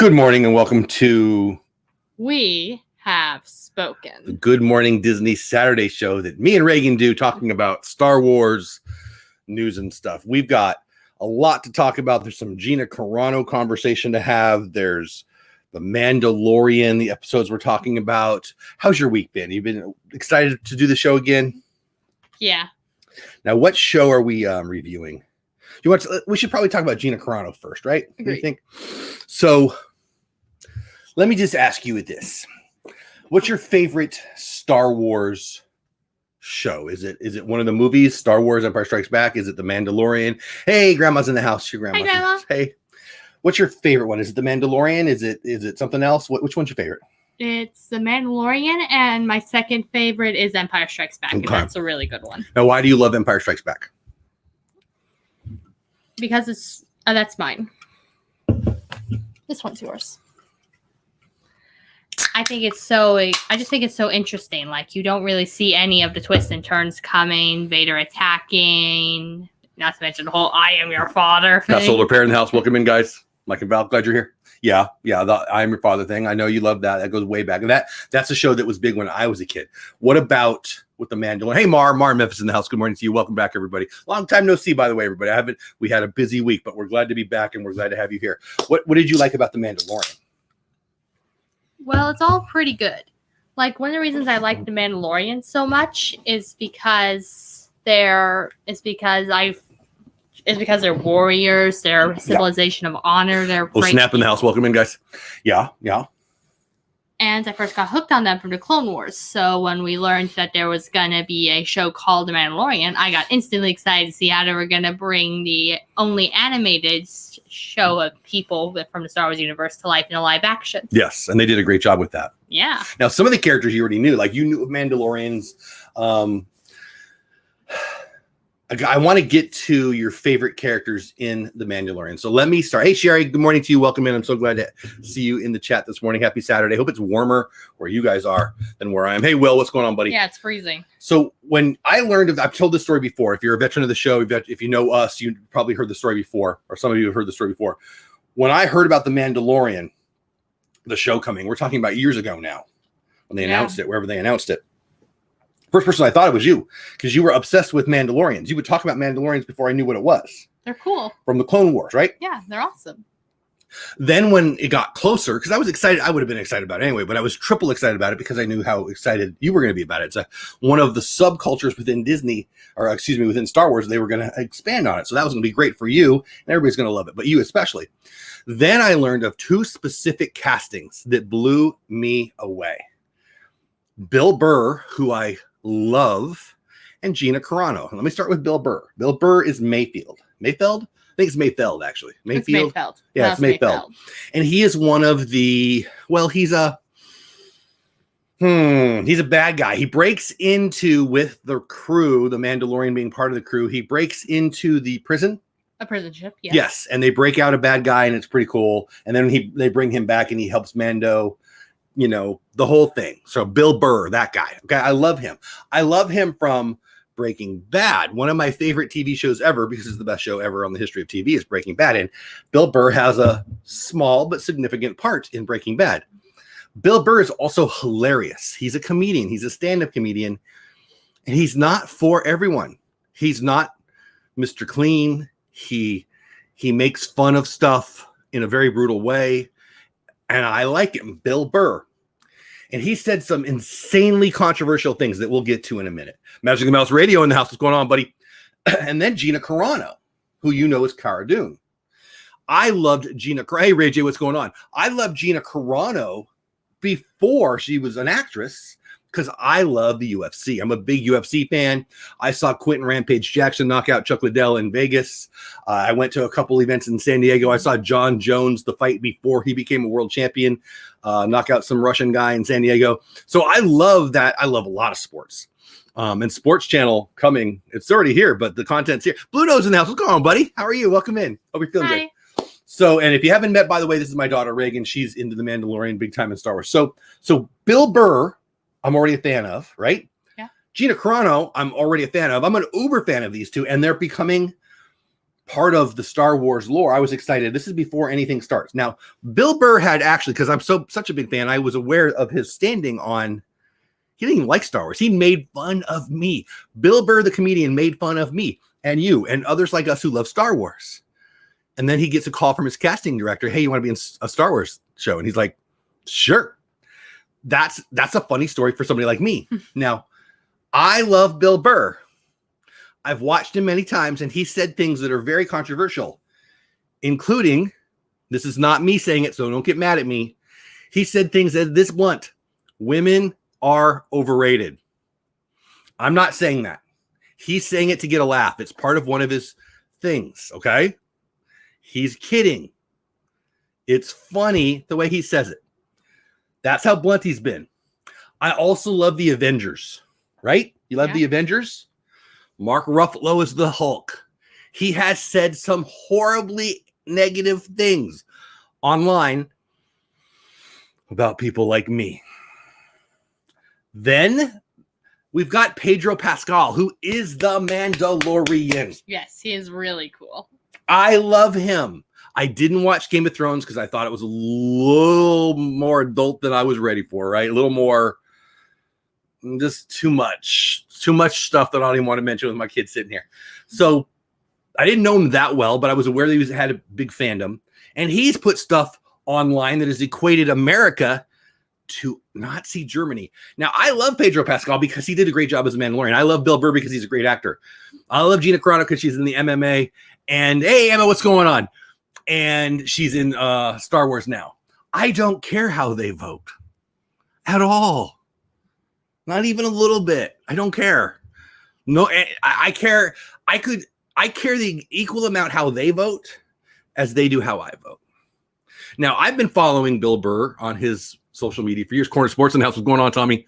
Good morning and welcome to We Have the Spoken. Good Morning Disney Saturday show that me and Reagan do, talking about Star Wars news and stuff. We've got a lot to talk about. There's some Gina Carano conversation to have. There's the Mandalorian, the episodes we're talking about. How's your week been? You've been excited to do the show again? Yeah. Now, what show are we reviewing? We should probably talk about Gina Carano first, right? What do you think? So let me just ask you this. What's your favorite Star Wars show? Is it one of the movies, Star Wars Empire Strikes Back? Is it The Mandalorian? Hey, Grandma's in the house. Your grandma's Hi, Grandma. in the house. Hey. What's your favorite one? Is it The Mandalorian? Is it something else? Which one's your favorite? It's The Mandalorian, and my second favorite is Empire Strikes Back. Okay. And that's a really good one. Now, why do you love Empire Strikes Back? Because it's that's mine. This one's yours. I just think it's so interesting. Like, you don't really see any of the twists and turns coming. Vader attacking, not to mention the whole "I am your father" thing. Past older parent in the house. Welcome in, guys. Mike and Val, glad you're here. Yeah, the I am your father thing. I know you love that. That goes way back. And that's a show that was big when I was a kid. What about with the Mandalorian? Hey, Mar Memphis in the house. Good morning to you. Welcome back, everybody. Long time no see, by the way, everybody. We had a busy week, but we're glad to be back and we're glad to have you here. What did you like about the Mandalorian? Well, it's all pretty good. Like, one of the reasons I like the Mandalorian so much is because they're warriors. They're a civilization of honor. They're Snap in the house. Welcome in, guys. Yeah. And I first got hooked on them from the Clone Wars. So when we learned that there was going to be a show called The Mandalorian, I got instantly excited to see how they were going to bring the only animated show of people from the Star Wars universe to life in a live action. Yes, and they did a great job with that. Yeah. Now, some of the characters you already knew, like you knew of Mandalorians. I want to get to your favorite characters in The Mandalorian. So let me start. Hey, Sherry, good morning to you. Welcome in. I'm so glad to see you in the chat this morning. Happy Saturday. Hope it's warmer where you guys are than where I am. Hey, Will, what's going on, buddy? Yeah, it's freezing. So when I learned I've told this story before. If you're a veteran of the show, if you know us, you probably heard the story before, or some of you have heard the story before. When I heard about The Mandalorian, the show coming, we're talking about years ago now, when they announced it, wherever they announced it. First person I thought it was you, because you were obsessed with Mandalorians. You would talk about Mandalorians before I knew what it was. They're cool. From the Clone Wars, right? Yeah, they're awesome. Then when it got closer, because I was excited, I would have been excited about it anyway, but I was triple excited about it because I knew how excited you were going to be about it. It's one of the subcultures within Disney, within Star Wars, they were going to expand on it. So that was going to be great for you, and everybody's going to love it, but you especially. Then I learned of two specific castings that blew me away. Bill Burr, who I love, and Gina Carano. Let me start with Bill Burr. Bill Burr is Mayfield. Mayfeld? I think it's Mayfeld, actually. Mayfield? It's Mayfeld. Yeah, no, it's Mayfeld. And he is one of the, he's a bad guy. He breaks into, with the crew, the Mandalorian being part of the crew, he breaks into the prison. A prison ship, yes. Yes, and they break out a bad guy, and it's pretty cool. And then they bring him back, and he helps Mando, the whole thing. So Bill Burr, that guy. Okay, I love him. I love him from Breaking Bad, one of my favorite TV shows ever, because it's the best show ever on the history of TV is Breaking Bad. And Bill Burr has a small but significant part in Breaking Bad. Bill Burr is also hilarious. He's a comedian. He's a stand-up comedian. And he's not for everyone. He's not Mr. Clean. He makes fun of stuff in a very brutal way. And I like him, Bill Burr. And he said some insanely controversial things that we'll get to in a minute. Magic the Mouse Radio in the house. What's going on, buddy? And then Gina Carano, who you know is Cara Dune. I loved Gina. Hey, Ray J, what's going on? I loved Gina Carano before she was an actress, because I love the UFC. I'm a big UFC fan. I saw Quentin Rampage Jackson knock out Chuck Liddell in Vegas. I went to a couple events in San Diego. I saw John Jones, the fight before he became a world champion, knock out some Russian guy in San Diego. So I love that. I love a lot of sports. And Sports Channel coming. It's already here, but the content's here. Blue Nose in the house. What's going on, buddy? How are you? Welcome in. Hope you're feeling good. So, and if you haven't met, by the way, this is my daughter, Reagan. She's into the Mandalorian, big time in Star Wars. So Bill Burr, I'm already a fan of, right? Yeah. Gina Carano, I'm already a fan of. I'm an uber fan of these two, and they're becoming part of the Star Wars lore. I was excited. This is before anything starts. Now, Bill Burr had actually, because I'm such a big fan, I was aware of his standing on. He didn't even like Star Wars. He made fun of me. Bill Burr, the comedian, made fun of me and you and others like us who love Star Wars. And then he gets a call from his casting director. Hey, you want to be in a Star Wars show? And he's like, sure. That's a funny story for somebody like me. Now, I love Bill Burr. I've watched him many times, and he said things that are very controversial, including, this is not me saying it, so don't get mad at me. He said things that this blunt: women are overrated. I'm not saying that. He's saying it to get a laugh. It's part of one of his things, okay? He's kidding. It's funny the way he says it. That's how blunt he's been. I also love the Avengers, right? You love the Avengers? Mark Ruffalo is the Hulk. He has said some horribly negative things online about people like me. Then we've got Pedro Pascal, who is the Mandalorian. Yes, he is really cool. I love him. I didn't watch Game of Thrones because I thought it was a little more adult than I was ready for, right? A little more, just too much stuff that I don't even want to mention with my kids sitting here. So I didn't know him that well, but I was aware that he had a big fandom. And he's put stuff online that has equated America to Nazi Germany. Now, I love Pedro Pascal because he did a great job as a Mandalorian. I love Bill Burr because he's a great actor. I love Gina Carano because she's in the MMA. And hey, Emma, what's going on? And she's in Star Wars now. I don't care how they vote at all. Not even a little bit. I don't care. No, I care. I care the equal amount how they vote as they do how I vote. Now, I've been following Bill Burr on his social media for years. Corner Sports and House, what's going on, Tommy?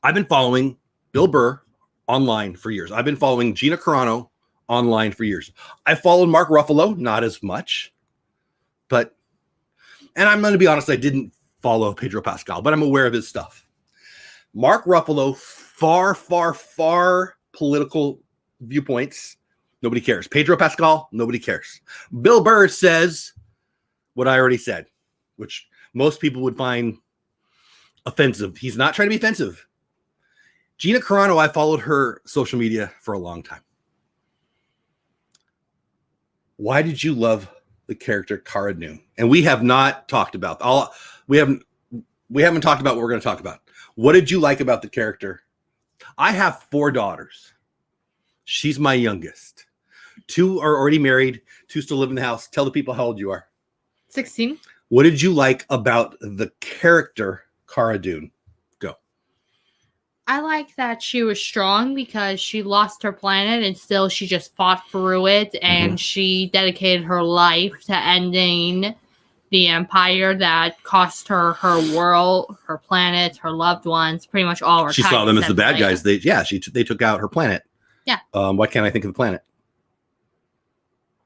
I've been following Bill Burr online for years. I've been following Gina Carano online for years. I followed Mark Ruffalo, not as much, and I'm going to be honest, I didn't follow Pedro Pascal, but I'm aware of his stuff. Mark Ruffalo, far political viewpoints. Nobody cares. Pedro Pascal, nobody cares. Bill Burr says what I already said, which most people would find offensive. He's not trying to be offensive. Gina Carano, I followed her social media for a long time. Why did you love the character Cara Dune? And we have not talked about we haven't talked about what we're going to talk about. What did you like about the character? I have 4 daughters. She's my youngest. 2 are already married. 2 still live in the house. Tell the people how old you are. 16. What did you like about the character Cara Dune? Go. I like that she was strong because she lost her planet and still she just fought through it, and she dedicated her life to ending the empire that cost her her world, her planet, her loved ones, pretty much all her. She saw them as the bad guys. They took out her planet. Yeah. Why can't I think of the planet?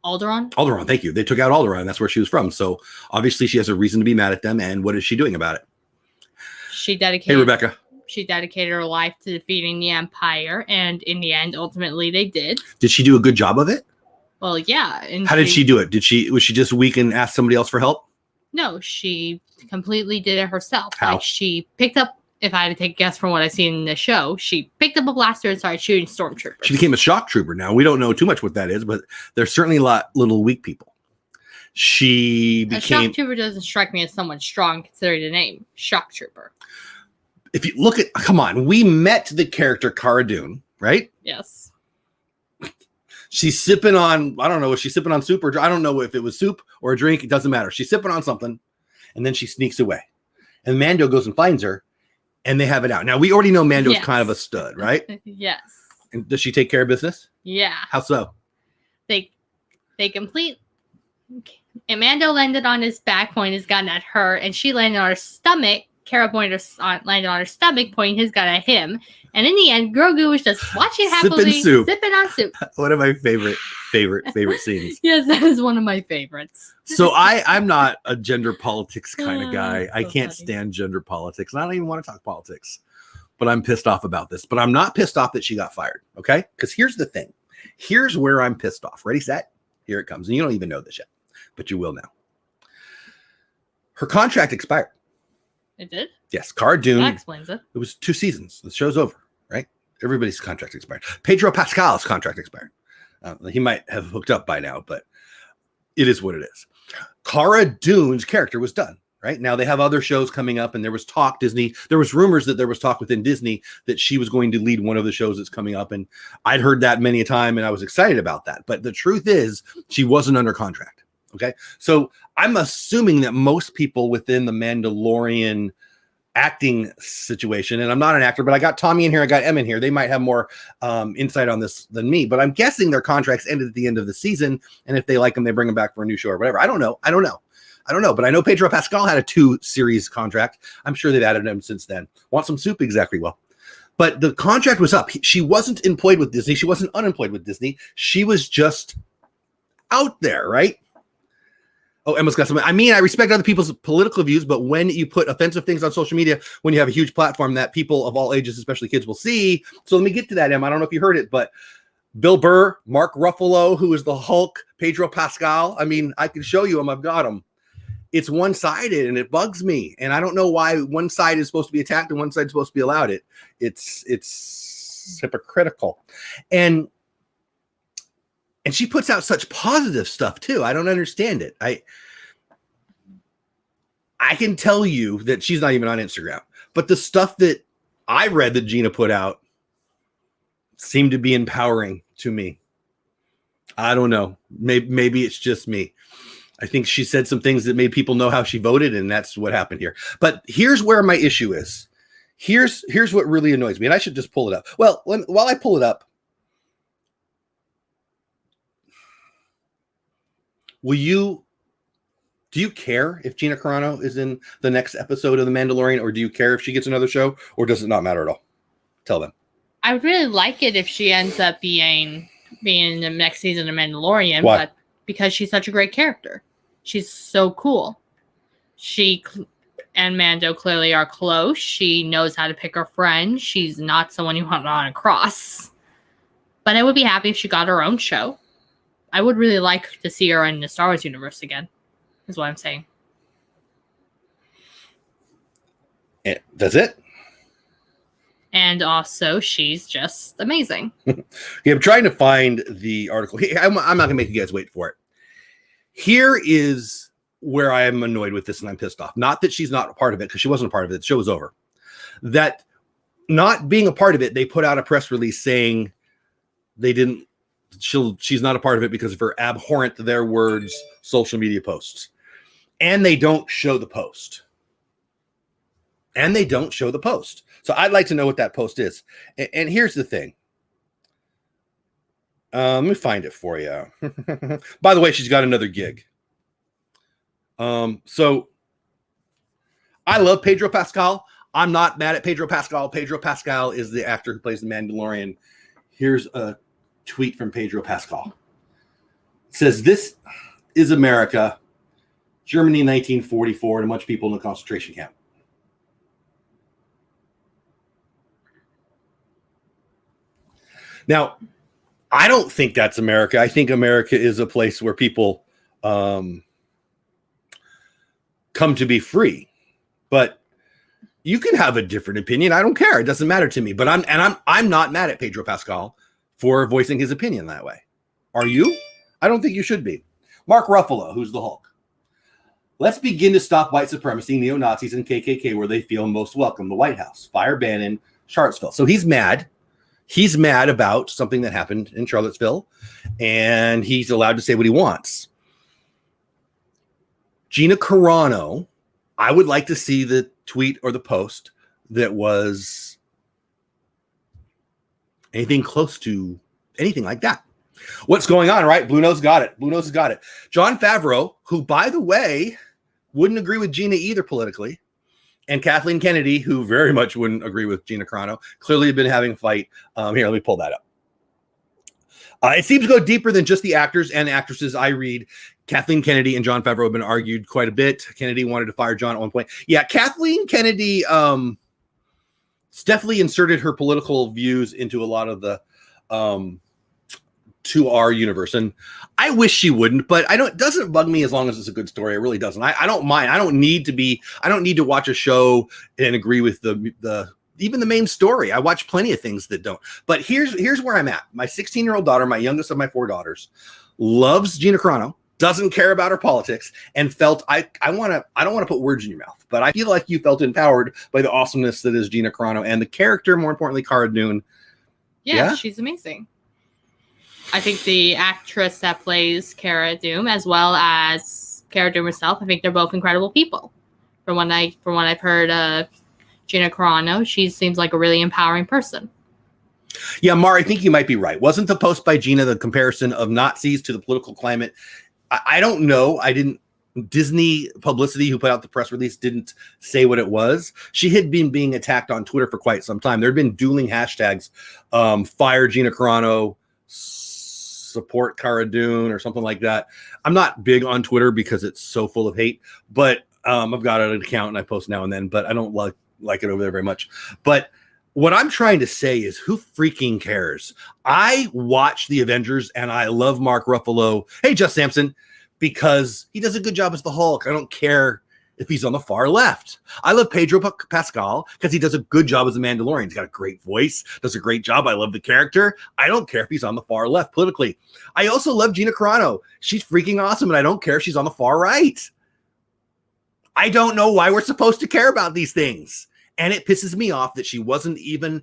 Alderaan. Alderaan, thank you. They took out Alderaan. That's where she was from. So obviously she has a reason to be mad at them. And what is she doing about it? Hey, Rebecca. She dedicated her life to defeating the Empire, and in the end, ultimately, they did. Did she do a good job of it? Well, yeah. And how did she do it? Was she just weak and asked somebody else for help? No, she completely did it herself. How? Like, she picked up, if I had to take a guess from what I've seen in the show, she picked up a blaster and started shooting stormtroopers. She became a shock trooper. Now, we don't know too much what that is, but there's certainly little weak people. A shock trooper doesn't strike me as someone strong considering the name shock trooper. If you look at, come on, we met the character Cara Dune, right? Yes. She's sipping on, I don't know, was she sipping on soup or I don't know if it was soup or a drink. It doesn't matter. She's sipping on something and then she sneaks away. And Mando goes and finds her and they have it out. Now, we already know Mando's kind of a stud, right? Yes. And does she take care of business? Yeah. How so? They complete. And Mando landed on his back, pointing his gun at her, and she landed on her stomach. Cara landed on her stomach, pointing his gun at him. And in the end, Grogu was just watching happily, sipping on soup. One of my favorite scenes. Yes, that is one of my favorites. So I'm not a gender politics kind of guy. So I can't stand gender politics. And I don't even want to talk politics. But I'm pissed off about this. But I'm not pissed off that she got fired. Okay? Because here's the thing. Here's where I'm pissed off. Ready, set? Here it comes. And you don't even know this yet, but you will now. Her contract expired. It did? Yes, Cara Dune. That explains it. It was 2 seasons. The show's over, right? Everybody's contract expired. Pedro Pascal's contract expired. He might have hooked up by now, but it is what it is. Cara Dune's character was done, right? Now they have other shows coming up, and there was talk, there was rumors that there was talk within Disney that she was going to lead one of the shows that's coming up, and I'd heard that many a time, and I was excited about that. But the truth is, she wasn't under contract, okay? So I'm assuming that most people within the Mandalorian acting situation, and I'm not an actor, but I got Tommy in here, I got Em in here. They might have more insight on this than me, but I'm guessing their contracts ended at the end of the season, and if they like them, they bring them back for a new show or whatever. I don't know, but I know Pedro Pascal had a 2-series contract. I'm sure they've added him since then. Want some soup? Exactly. Well, but the contract was up. She wasn't employed with Disney. She wasn't unemployed with Disney. She was just out there, right? Oh, Emma's got something. I mean, I respect other people's political views, but when you put offensive things on social media, when you have a huge platform that people of all ages, especially kids, will see. So let me get to that, Emma. I don't know if you heard it, but Bill Burr, Mark Ruffalo, who is the Hulk, Pedro Pascal. I mean, I can show you them. I've got them. It's one-sided, and it bugs me. And I don't know why one side is supposed to be attacked and one side is supposed to be allowed. It's hypocritical. And she puts out such positive stuff too. I don't understand it. I can tell you that she's not even on Instagram, but the stuff that I read that Gina put out seemed to be empowering to me. I don't know. Maybe it's just me. I think she said some things that made people know how she voted, and that's what happened here. But here's where my issue is. Here's what really annoys me, and I should just pull it up. Well, while I pull it up, do you care if Gina Carano is in the next episode of The Mandalorian, or do you care if she gets another show, or does it not matter at all? Tell them. I would really like it if she ends up being in the next season of Mandalorian. Why? But because she's such a great character. She's so cool. She and Mando clearly are close. She knows how to pick her friends. She's not someone you want on a cross. But I would be happy if she got her own show. I would really like to see her in the Star Wars universe again, is what I'm saying. That's it? And also, she's just amazing. Yeah, I'm trying to find the article. I'm not going to make you guys wait for it. Here is where I am annoyed with this and I'm pissed off. Not that she's not a part of it, because she wasn't a part of it. The show was over. That not being a part of it, they put out a press release saying she's not a part of it because of her abhorrent, their words, social media posts. And they don't show the post. So I'd like to know what that post is. And here's the thing. Let me find it for you. By the way, she's got another gig. So I love Pedro Pascal. I'm not mad at Pedro Pascal. Pedro Pascal is the actor who plays the Mandalorian. Here's a tweet from Pedro Pascal. It says, "This is America, Germany, 1944, and a bunch of people in a concentration camp." Now, I don't think that's America. I think America is a place where people come to be free. But you can have a different opinion. I don't care. It doesn't matter to me. But I'm not mad at Pedro Pascal for voicing his opinion that way. Are you? I don't think you should be. Mark Ruffalo, who's the Hulk. "Let's begin to stop white supremacy, neo-Nazis, and KKK where they feel most welcome. The White House. Fire Bannon, Charlottesville." So he's mad. He's mad about something that happened in Charlottesville, and he's allowed to say what he wants. Gina Carano, I would like to see the tweet or the post that was anything close to anything like that. What's going on, right? Blue Nose got it. Jon Favreau, who, by the way, wouldn't agree with Gina either politically, and Kathleen Kennedy, who very much wouldn't agree with Gina Carano, clearly have been having a fight. Here, let me pull that up. It seems to go deeper than just the actors and actresses. I read Kathleen Kennedy and Jon Favreau have been argued quite a bit. Kennedy wanted to fire Jon at one point. Yeah, Kathleen Kennedy definitely inserted her political views into a lot of the to our universe. And I wish she wouldn't, but it doesn't bug me as long as it's a good story. It really doesn't. I don't mind. I don't need to watch a show and agree with even the main story. I watch plenty of things that don't. But here's where I'm at. My 16-year-old daughter, my youngest of my 4 daughters, loves Gina Carano, doesn't care about her politics, and felt I don't want to put words in your mouth, but I feel like you felt empowered by the awesomeness that is Gina Carano and the character, more importantly, Cara Dune. Yeah, she's amazing. I think the actress that plays Cara Dune, as well as Cara Dune herself, I think they're both incredible people. From what I've heard of Gina Carano, she seems like a really empowering person. Yeah, Mar, I think you might be right. Wasn't the post by Gina the comparison of Nazis to the political climate? I don't know. Disney Publicity, who put out the press release, didn't say what it was. She had been being attacked on Twitter for quite some time. There had been dueling hashtags, fire Gina Carano, support Cara Dune, or something like that. I'm not big on Twitter because it's so full of hate, but I've got an account and I post now and then, but I don't like it over there very much. But what I'm trying to say is, who freaking cares? I watch the Avengers and I love Mark Ruffalo. Hey, Just Sampson, because he does a good job as the Hulk. I don't care if he's on the far left. I love Pedro Pascal because he does a good job as a Mandalorian. He's got a great voice, does a great job. I love the character. I don't care if he's on the far left politically. I also love Gina Carano. She's freaking awesome, and I don't care if she's on the far right. I don't know why we're supposed to care about these things. And it pisses me off that she wasn't even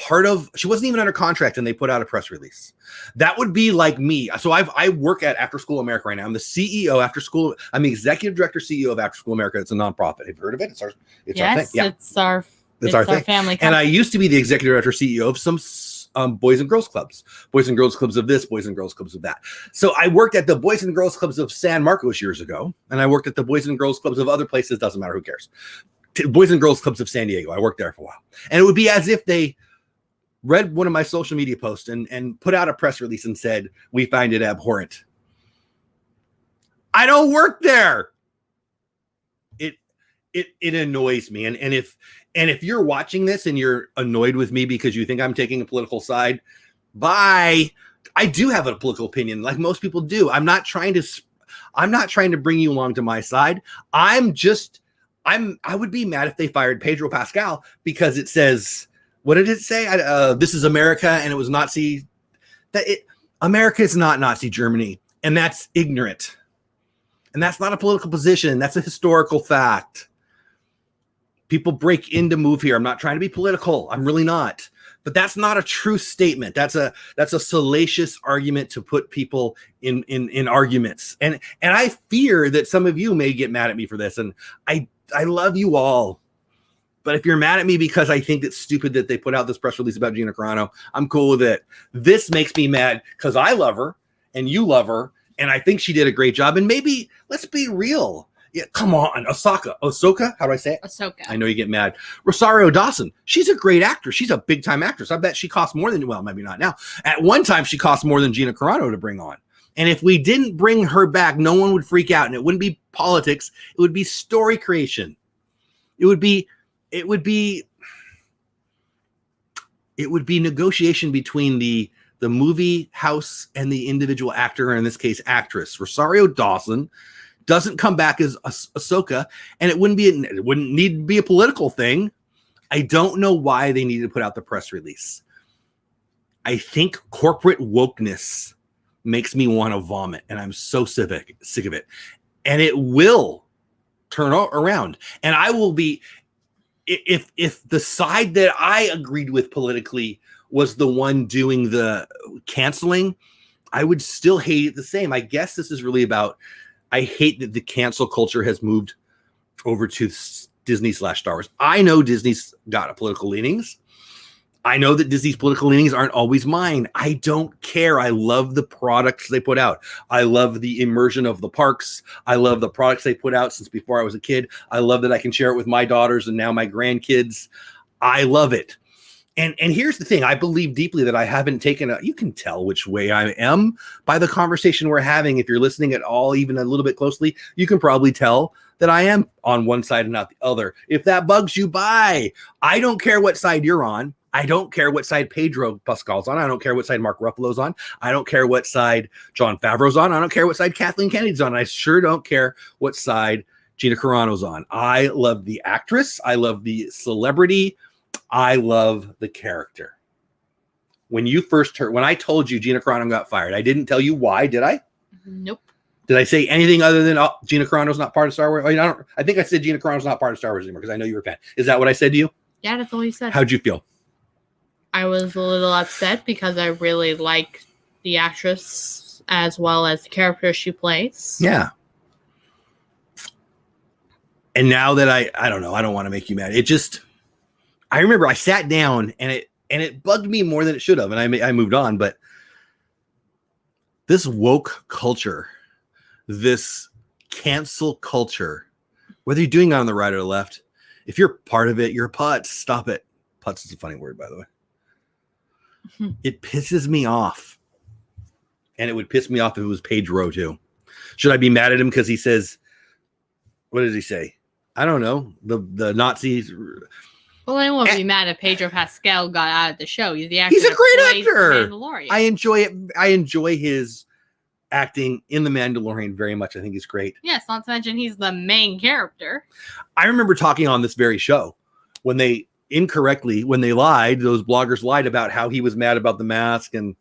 under contract and they put out a press release. That would be like me. So I work at After School America right now. I'm the CEO After School. I'm the executive director, CEO of After School America. It's a nonprofit. Have you heard of it? It's our thing. Yeah. It's our family company. And I used to be the executive director, CEO of some boys and girls clubs of this, boys and girls clubs of that. So I worked at the boys and girls clubs of San Marcos years ago. And I worked at the boys and girls clubs of other places. Doesn't matter, who cares. Boys and girls clubs of San Diego. I worked there for a while. And it would be as if they read one of my social media posts and put out a press release and said, we find it abhorrent. I don't work there. It annoys me. And if you're watching this and you're annoyed with me because you think I'm taking a political side, bye. I do have a political opinion, like most people do. I'm not trying to bring you along to my side. I would be mad if they fired Pedro Pascal because it says, what did it say? This is America, and it was Nazi. America is not Nazi Germany, and that's ignorant. And that's not a political position. That's a historical fact. People break in to move here. I'm not trying to be political. I'm really not. But that's not a true statement. That's a salacious argument to put people in arguments. And I fear that some of you may get mad at me for this. And I love you all. But if you're mad at me because I think it's stupid that they put out this press release about Gina Carano, I'm cool with it. This makes me mad because I love her and you love her. And I think she did a great job. And maybe, let's be real. Yeah, come on. Ahsoka. How do I say it? Ahsoka. I know you get mad. Rosario Dawson. She's a great actress. She's a big time actress. I bet she costs more than, well, maybe not now. At one time, she cost more than Gina Carano to bring on. And if we didn't bring her back, no one would freak out. And it wouldn't be politics. It would be story creation. It would be negotiation between the movie house and the individual actor, or in this case, actress. Rosario Dawson doesn't come back as Ahsoka, and it wouldn't need to be a political thing. I don't know why they needed to put out the press release. I think corporate wokeness makes me want to vomit, and I'm so sick of it. And it will turn around, and I will be. If the side that I agreed with politically was the one doing the canceling, I would still hate it the same. I guess this is really about, I hate that the cancel culture has moved over to Disney/Star Wars. I know Disney's got political leanings. I know that Disney's political leanings aren't always mine. I don't care. I love the products they put out. I love the immersion of the parks. I love the products they put out since before I was a kid. I love that I can share it with my daughters and now my grandkids. I love it. And here's the thing. I believe deeply that I haven't taken you can tell which way I am by the conversation we're having. If you're listening at all, even a little bit closely, you can probably tell that I am on one side and not the other. If that bugs you, bye. I don't care what side you're on. I don't care what side Pedro Pascal's on. I don't care what side Mark Ruffalo's on. I don't care what side Jon Favreau's on. I don't care what side Kathleen Kennedy's on. I sure don't care what side Gina Carano's on. I love the actress. I love the celebrity. I love the character. When I told you Gina Carano got fired, I didn't tell you why, did I? Nope. Did I say anything other than Gina Carano's not part of Star Wars? I think I said Gina Carano's not part of Star Wars anymore because I know you were a fan. Is that what I said to you? Yeah, that's all you said. How'd you feel? I was a little upset because I really like the actress as well as the character she plays. Yeah. And now that I don't know, I don't want to make you mad. I remember I sat down and it bugged me more than it should have. And I moved on, but this woke culture, this cancel culture, whether you're doing it on the right or the left, if you're part of it, you're a putz. Stop it. Putz is a funny word, by the way. It pisses me off. And it would piss me off if it was Pedro too. Should I be mad at him because he says, what does he say? I don't know. The Nazis. Well, I won't be mad if Pedro Pascal got out of the show. He's the actor. He's a great actor. Mandalorian. I enjoy it. I enjoy his acting in The Mandalorian very much. I think he's great. Yes, not to mention he's the main character. I remember talking on this very show when they lied, those bloggers lied about how he was mad about the mask. And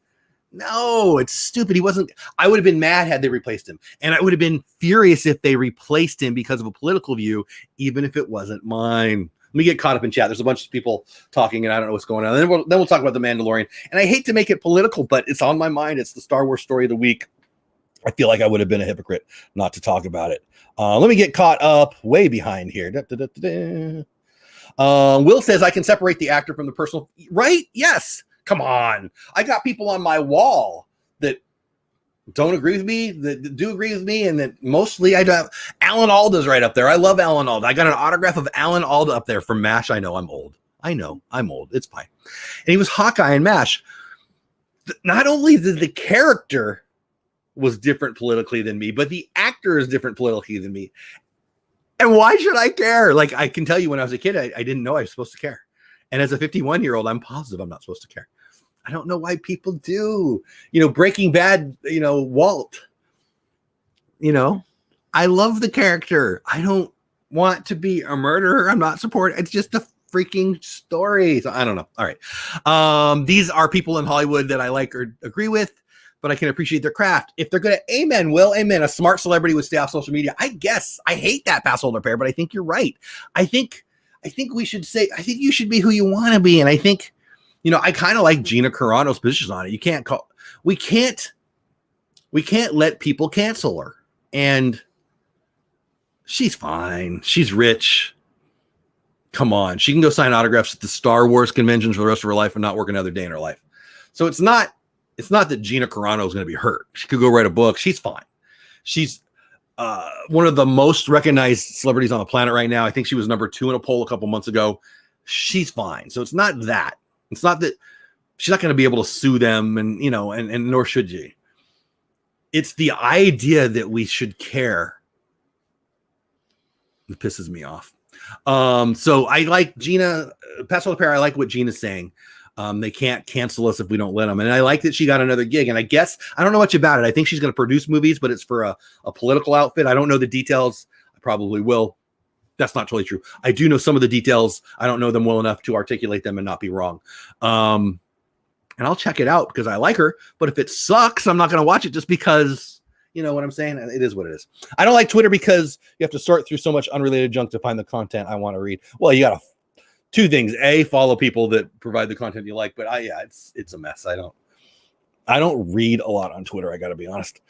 no, it's stupid. He wasn't. I would have been mad had they replaced him. And I would have been furious if they replaced him because of a political view, even if it wasn't mine. Let me get caught up in chat. There's a bunch of people talking and I don't know what's going on. And then we'll talk about The Mandalorian. And I hate to make it political, but it's on my mind. It's the Star Wars story of the week. I feel like I would have been a hypocrite not to talk about it. Let me get caught up way behind here. Will says I can separate the actor from the personal. Right? Yes. Come on. I got people on my wall that don't agree with me, that do agree with me, and that mostly I don't. Alan Alda's right up there. I love Alan Alda. I got an autograph of Alan Alda up there from MASH. I know I'm old. I'm old. It's fine. And he was Hawkeye in MASH. Not only did the character was different politically than me, but the actor is different politically than me. And why should I care? Like, I can tell you when I was a kid, I didn't know I was supposed to care. And as a 51-year-old, I'm positive I'm not supposed to care. I don't know why people do. Breaking Bad, Walt. I love the character. I don't want to be a murderer. I'm not supporting. It's just a freaking story. So I don't know. All right. These are people in Hollywood that I like or agree with, but I can appreciate their craft. If they're good at amen, a smart celebrity would stay off social media. I guess I hate that pass holder pair, but I think you're right. I think we should say, I think you should be who you want to be. And I think, I kind of like Gina Carano's position on it. We can't let people cancel her. And she's fine. She's rich. Come on. She can go sign autographs at the Star Wars conventions for the rest of her life and not work another day in her life. So it's not that Gina Carano is going to be hurt. She could go write a book. She's fine. She's one of the most recognized celebrities on the planet right now. I think she was number 2 in a poll a couple months ago. She's fine. So it's not that. It's not that she's not going to be able to sue them and nor should she. It's the idea that we should care. It pisses me off. So I like Gina, Pascal Pair. I like what Gina's saying. They can't cancel us if we don't let them. And I like that she got another gig. And I guess, I don't know much about it. I think she's going to produce movies, but it's for a political outfit. I don't know the details. I probably will. That's not totally true. I do know some of the details. I don't know them well enough to articulate them and not be wrong. And I'll check it out because I like her. But if it sucks, I'm not going to watch it just because, you know what I'm saying? It is what it is. I don't like Twitter because you have to sort through so much unrelated junk to find the content I want to read. Well, you got to two things. A, follow people that provide the content you like. But it's a mess. I don't read a lot on Twitter. I got to be honest.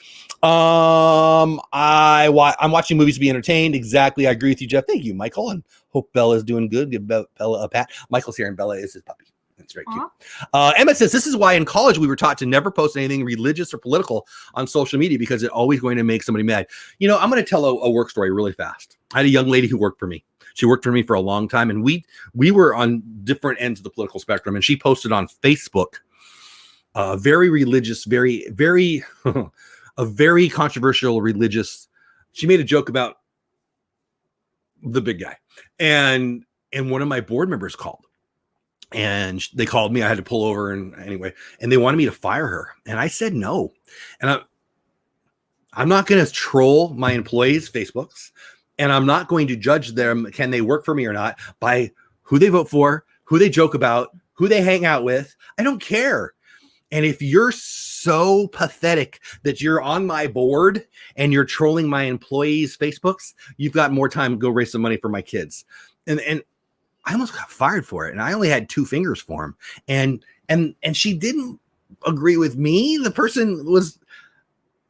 I'm watching movies to be entertained. Exactly. I agree with you, Jeff. Thank you, Michael. And hope Bella's doing good. Give Bella a pat. Michael's here and Bella is his puppy. That's very cute. Emma says, this is why in college we were taught to never post anything religious or political on social media because it's always going to make somebody mad. I'm going to tell a work story really fast. I had a young lady who worked for me. She worked for me for a long time, and we were on different ends of the political spectrum, and she posted on Facebook very religious, very, very, a very controversial religious. She made a joke about the big guy, and one of my board members called, they called me. I had to pull over, and anyway, and they wanted me to fire her, and I said no. And I'm not going to troll my employees' Facebooks, and I'm not going to judge them, can they work for me or not, by who they vote for, who they joke about, who they hang out with. I don't care. And if you're so pathetic that you're on my board and you're trolling my employees' Facebooks, you've got more time to go raise some money for my kids. And I almost got fired for it. And I only had 2 fingers for him. And she didn't agree with me. The person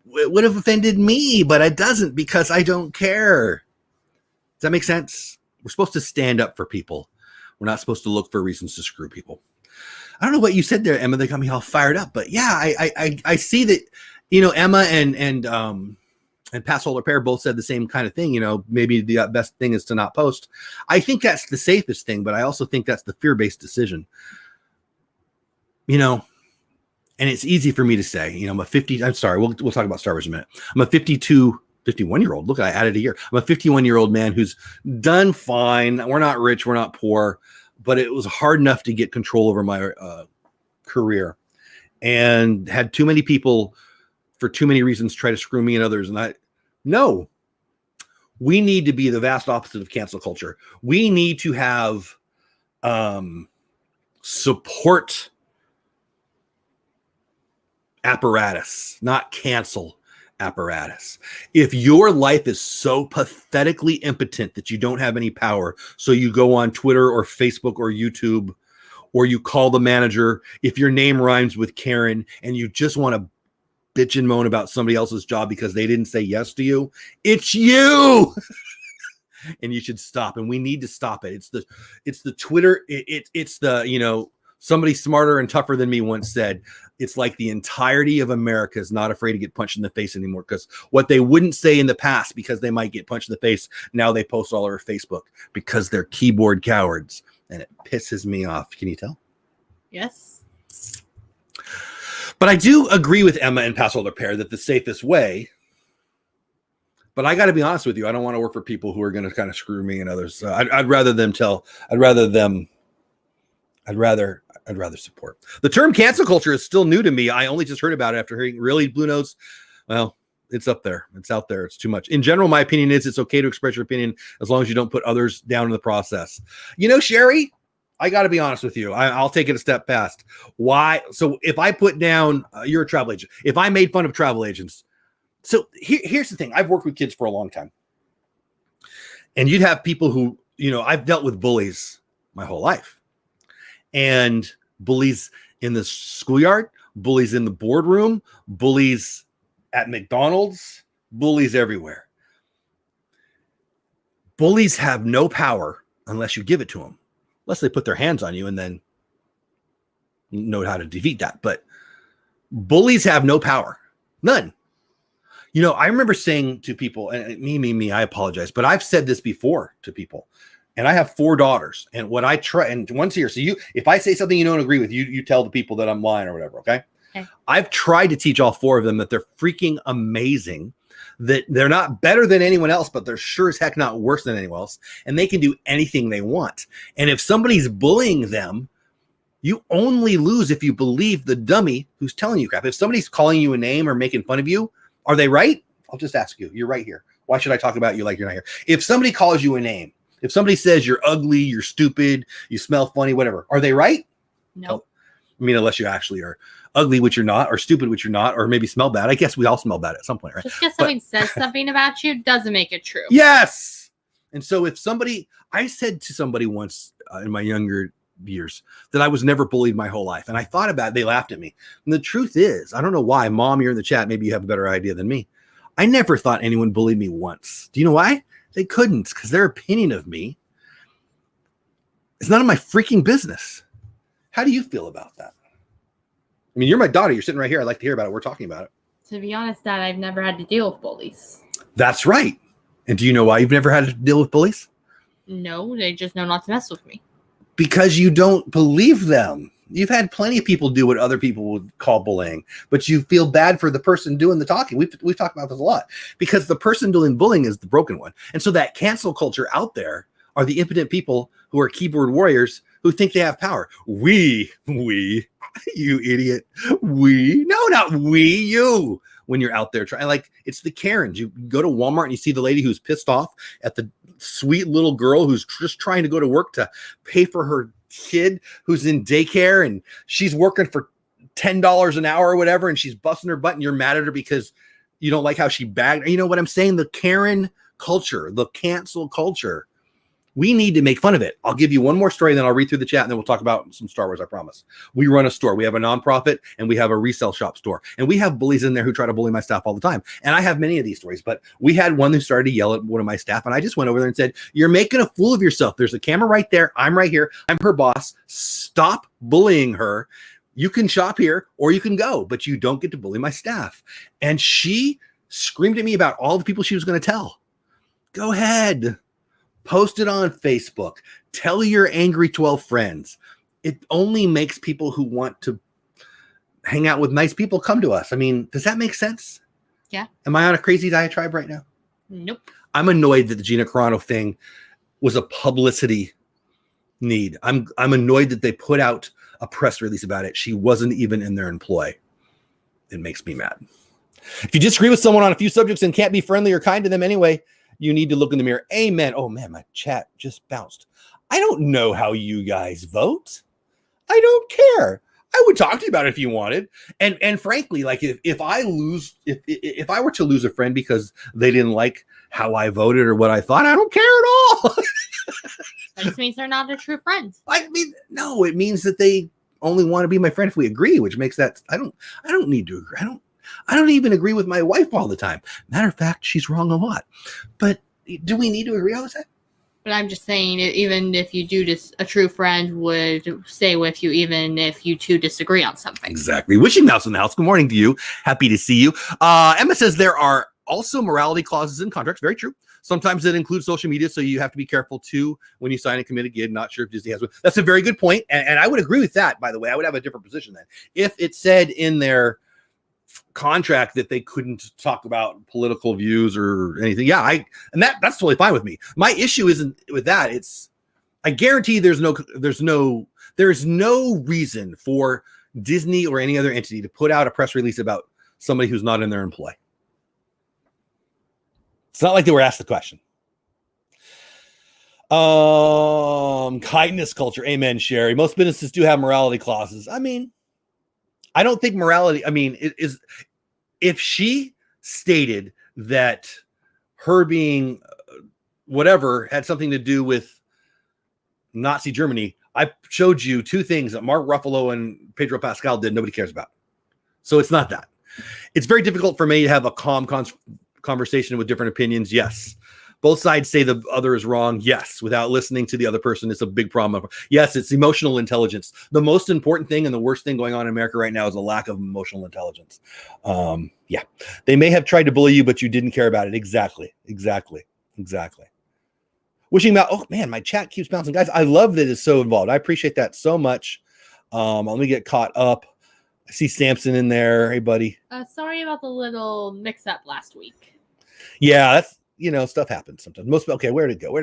would have offended me, but it doesn't, because I don't care. Does that make sense? We're supposed to stand up for people. We're not supposed to look for reasons to screw people. I don't know what you said there, Emma. They got me all fired up, but yeah, I see that, Emma and Passholder Pair both said the same kind of thing. Maybe the best thing is to not post. I think that's the safest thing, but I also think that's the fear-based decision. And it's easy for me to say, I'm I'm sorry, we'll talk about Star Wars in a minute. I'm a 51-year-old. Look, I added a year. I'm a 51-year-old man who's done fine. We're not rich. We're not poor. But it was hard enough to get control over my career, and had too many people for too many reasons try to screw me and others. And no, we need to be the vast opposite of cancel culture. We need to have support apparatus, not cancel apparatus. If your life is so pathetically impotent that you don't have any power, so you go on Twitter or Facebook or YouTube, or you call the manager, if your name rhymes with Karen, and you just want to bitch and moan about somebody else's job because they didn't say yes to you, it's you. And you should stop. And we need to stop it. It's the Twitter. It's the, somebody smarter and tougher than me once said, it's like the entirety of America is not afraid to get punched in the face anymore, because what they wouldn't say in the past because they might get punched in the face, now they post all over Facebook because they're keyboard cowards, and it pisses me off. Can you tell? Yes. But I do agree with Emma and Passholder Pair that the safest way, but I got to be honest with you, I don't want to work for people who are going to kind of screw me and others. I'd rather support. The term cancel culture is still new to me. I only just heard about it after hearing really Blue Notes. Well, it's up there. It's out there. It's too much. In general, my opinion is it's okay to express your opinion as long as you don't put others down in the process. Sherry, I got to be honest with you. I'll take it a step past. Why? So if I put down, you're a travel agent. If I made fun of travel agents. So here's the thing. I've worked with kids for a long time. And you'd have people who, I've dealt with bullies my whole life. And bullies in the schoolyard, bullies in the boardroom, bullies at McDonald's, bullies everywhere. Bullies have no power unless you give it to them, unless they put their hands on you and then know how to defeat that. But bullies have no power, none. I remember saying to people, and me, I apologize, but I've said this before to people. And I have 4 daughters, and what I try, and one's here. So if I say something you don't agree with, you tell the people that I'm lying or whatever. Okay. I've tried to teach all 4 of them that they're freaking amazing, that they're not better than anyone else, but they're sure as heck not worse than anyone else. And they can do anything they want. And if somebody's bullying them, you only lose if you believe the dummy who's telling you crap. If somebody's calling you a name or making fun of you, are they right? I'll just ask you. You're right here. Why should I talk about you like you're not here? If somebody calls you a name, if somebody says you're ugly, you're stupid, you smell funny, whatever, are they right? No. I mean, unless you actually are ugly, which you're not, or stupid, which you're not, or maybe smell bad. I guess we all smell bad at some point, right? Just because somebody says something about you doesn't make it true. Yes. And so I said to somebody once in my younger years that I was never bullied my whole life. And I thought about it. They laughed at me. And the truth is, I don't know why. Mom, you're in the chat. Maybe you have a better idea than me. I never thought anyone bullied me once. Do you know why? They couldn't, because their opinion of me is none of my freaking business. How do you feel about that? I mean, you're my daughter. You're sitting right here. I'd like to hear about it. We're talking about it. To be honest, Dad, I've never had to deal with bullies. That's right. And do you know why you've never had to deal with bullies? No, they just know not to mess with me. Because you don't believe them. You've had plenty of people do what other people would call bullying, but you feel bad for the person doing the talking. We've talked about this a lot, because the person doing bullying is the broken one. And so that cancel culture out there are the impotent people who are keyboard warriors who think they have power. We, you idiot. No, not we, you. When you're out there trying, like, it's the Karens. You go to Walmart and you see the lady who's pissed off at the sweet little girl who's just trying to go to work to pay for her kid who's in daycare, and she's working for $10 an hour or whatever, and she's busting her butt, and you're mad at her because you don't like how she bagged. You know what I'm saying? The Karen culture, the cancel culture. We need to make fun of it. I'll give you one more story, and then I'll read through the chat, and then we'll talk about some Star Wars, I promise. We run a store. We have a nonprofit, and we have a resale shop store. And we have bullies in there who try to bully my staff all the time. And I have many of these stories, but we had one who started to yell at one of my staff, and I just went over there and said, you're making a fool of yourself. There's a camera right there. I'm right here. I'm her boss. Stop bullying her. You can shop here or you can go, but you don't get to bully my staff. And she screamed at me about all the people she was going to tell. Go ahead. Post it on Facebook. Tell your angry 12 friends. It only makes people who want to hang out with nice people come to us. I mean, does that make sense? Yeah. Am I on a crazy diatribe right now? Nope. I'm annoyed that the Gina Carano thing was a publicity need. I'm annoyed that they put out a press release about it. She wasn't even in their employ. It makes me mad. If you disagree with someone on a few subjects and can't be friendly or kind to them anyway, you need to look in the mirror. Amen. Oh man, my chat just bounced. I don't know how you guys vote. I don't care. I would talk to you about it if you wanted. And frankly, like if I were to lose a friend because they didn't like how I voted or what I thought, I don't care at all. That just means they're not a true friend. I mean, no, it means that they only want to be my friend if we agree, which makes that I don't need to agree. I don't even agree with my wife all the time. Matter of fact, she's wrong a lot. But do we need to agree all the time? But I'm just saying, even if you do, a true friend would stay with you, even if you two disagree on something. Exactly. Wishing Mouse in the house. Good morning to you. Happy to see you. Emma says there are also morality clauses in contracts. Very true. Sometimes it includes social media, so you have to be careful too when you sign and commit a gig. Not sure if Disney has one. That's a very good point, and I would agree with that. By the way, I would have a different position then if it said in their contract that they couldn't talk about political views or anything. Yeah, that's totally fine with me. My issue isn't with that. It's I guarantee there's no reason for Disney or any other entity to put out a press release about somebody who's not in their employ. It's not like they were asked the question. Kindness culture. Amen, Sherry. Most businesses do have morality clauses. I mean, I don't think morality, it is, if she stated that her being whatever had something to do with Nazi Germany, I showed you two things that Mark Ruffalo and Pedro Pascal did. Nobody cares about. So it's not that. It's very difficult for me to have a calm conversation with different opinions. Yes. Both sides say the other is wrong. Yes. Without listening to the other person, it's a big problem. Yes, it's emotional intelligence. The most important thing and the worst thing going on in America right now is a lack of emotional intelligence. Yeah. They may have tried to bully you, but you didn't care about it. Exactly. Wishing about, oh man, my chat keeps bouncing. Guys, I love that it's so involved. I appreciate that so much. Let me get caught up. I see Samson in there. Hey, buddy. Sorry about the little mix-up last week. Yeah, that's, stuff happens sometimes. Okay, where'd it go?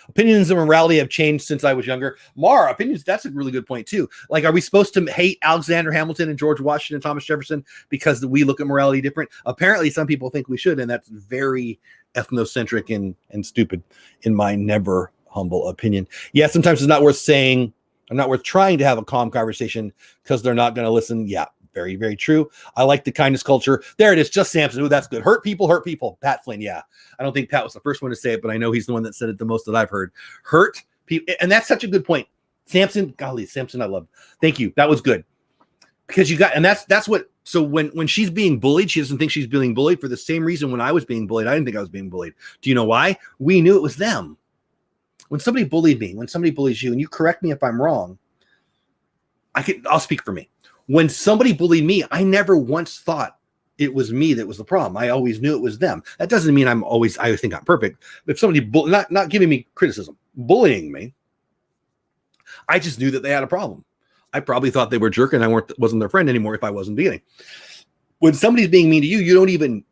Opinions and morality have changed since I was younger. Mara, opinions, that's a really good point too. Like, are we supposed to hate Alexander Hamilton and George Washington and Thomas Jefferson because we look at morality different? Apparently, some people think we should, and that's very ethnocentric and stupid in my never humble opinion. Yeah, sometimes it's not worth saying, or not worth trying to have a calm conversation because they're not going to listen. Yeah. Very, very true. I like the kindness culture. There it is. Just Samson. Ooh, that's good. Hurt people. Pat Flynn. Yeah. I don't think Pat was the first one to say it, but I know he's the one that said it the most that I've heard. Hurt people. And that's such a good point. Samson, golly, Samson, I love. Thank you. That was good. Because that's what, so when she's being bullied, she doesn't think she's being bullied for the same reason when I was being bullied. I didn't think I was being bullied. Do you know why? We knew it was them. When somebody bullied me, when somebody bullies you, and you correct me if I'm wrong, I'll speak for me. When somebody bullied me, I never once thought it was me that was the problem. I always knew it was them. That doesn't mean I think I'm perfect. If somebody not giving me criticism, bullying me, I just knew that they had a problem. I probably thought they were jerking. I wasn't their friend anymore if I wasn't beginning. When somebody's being mean to you, you don't even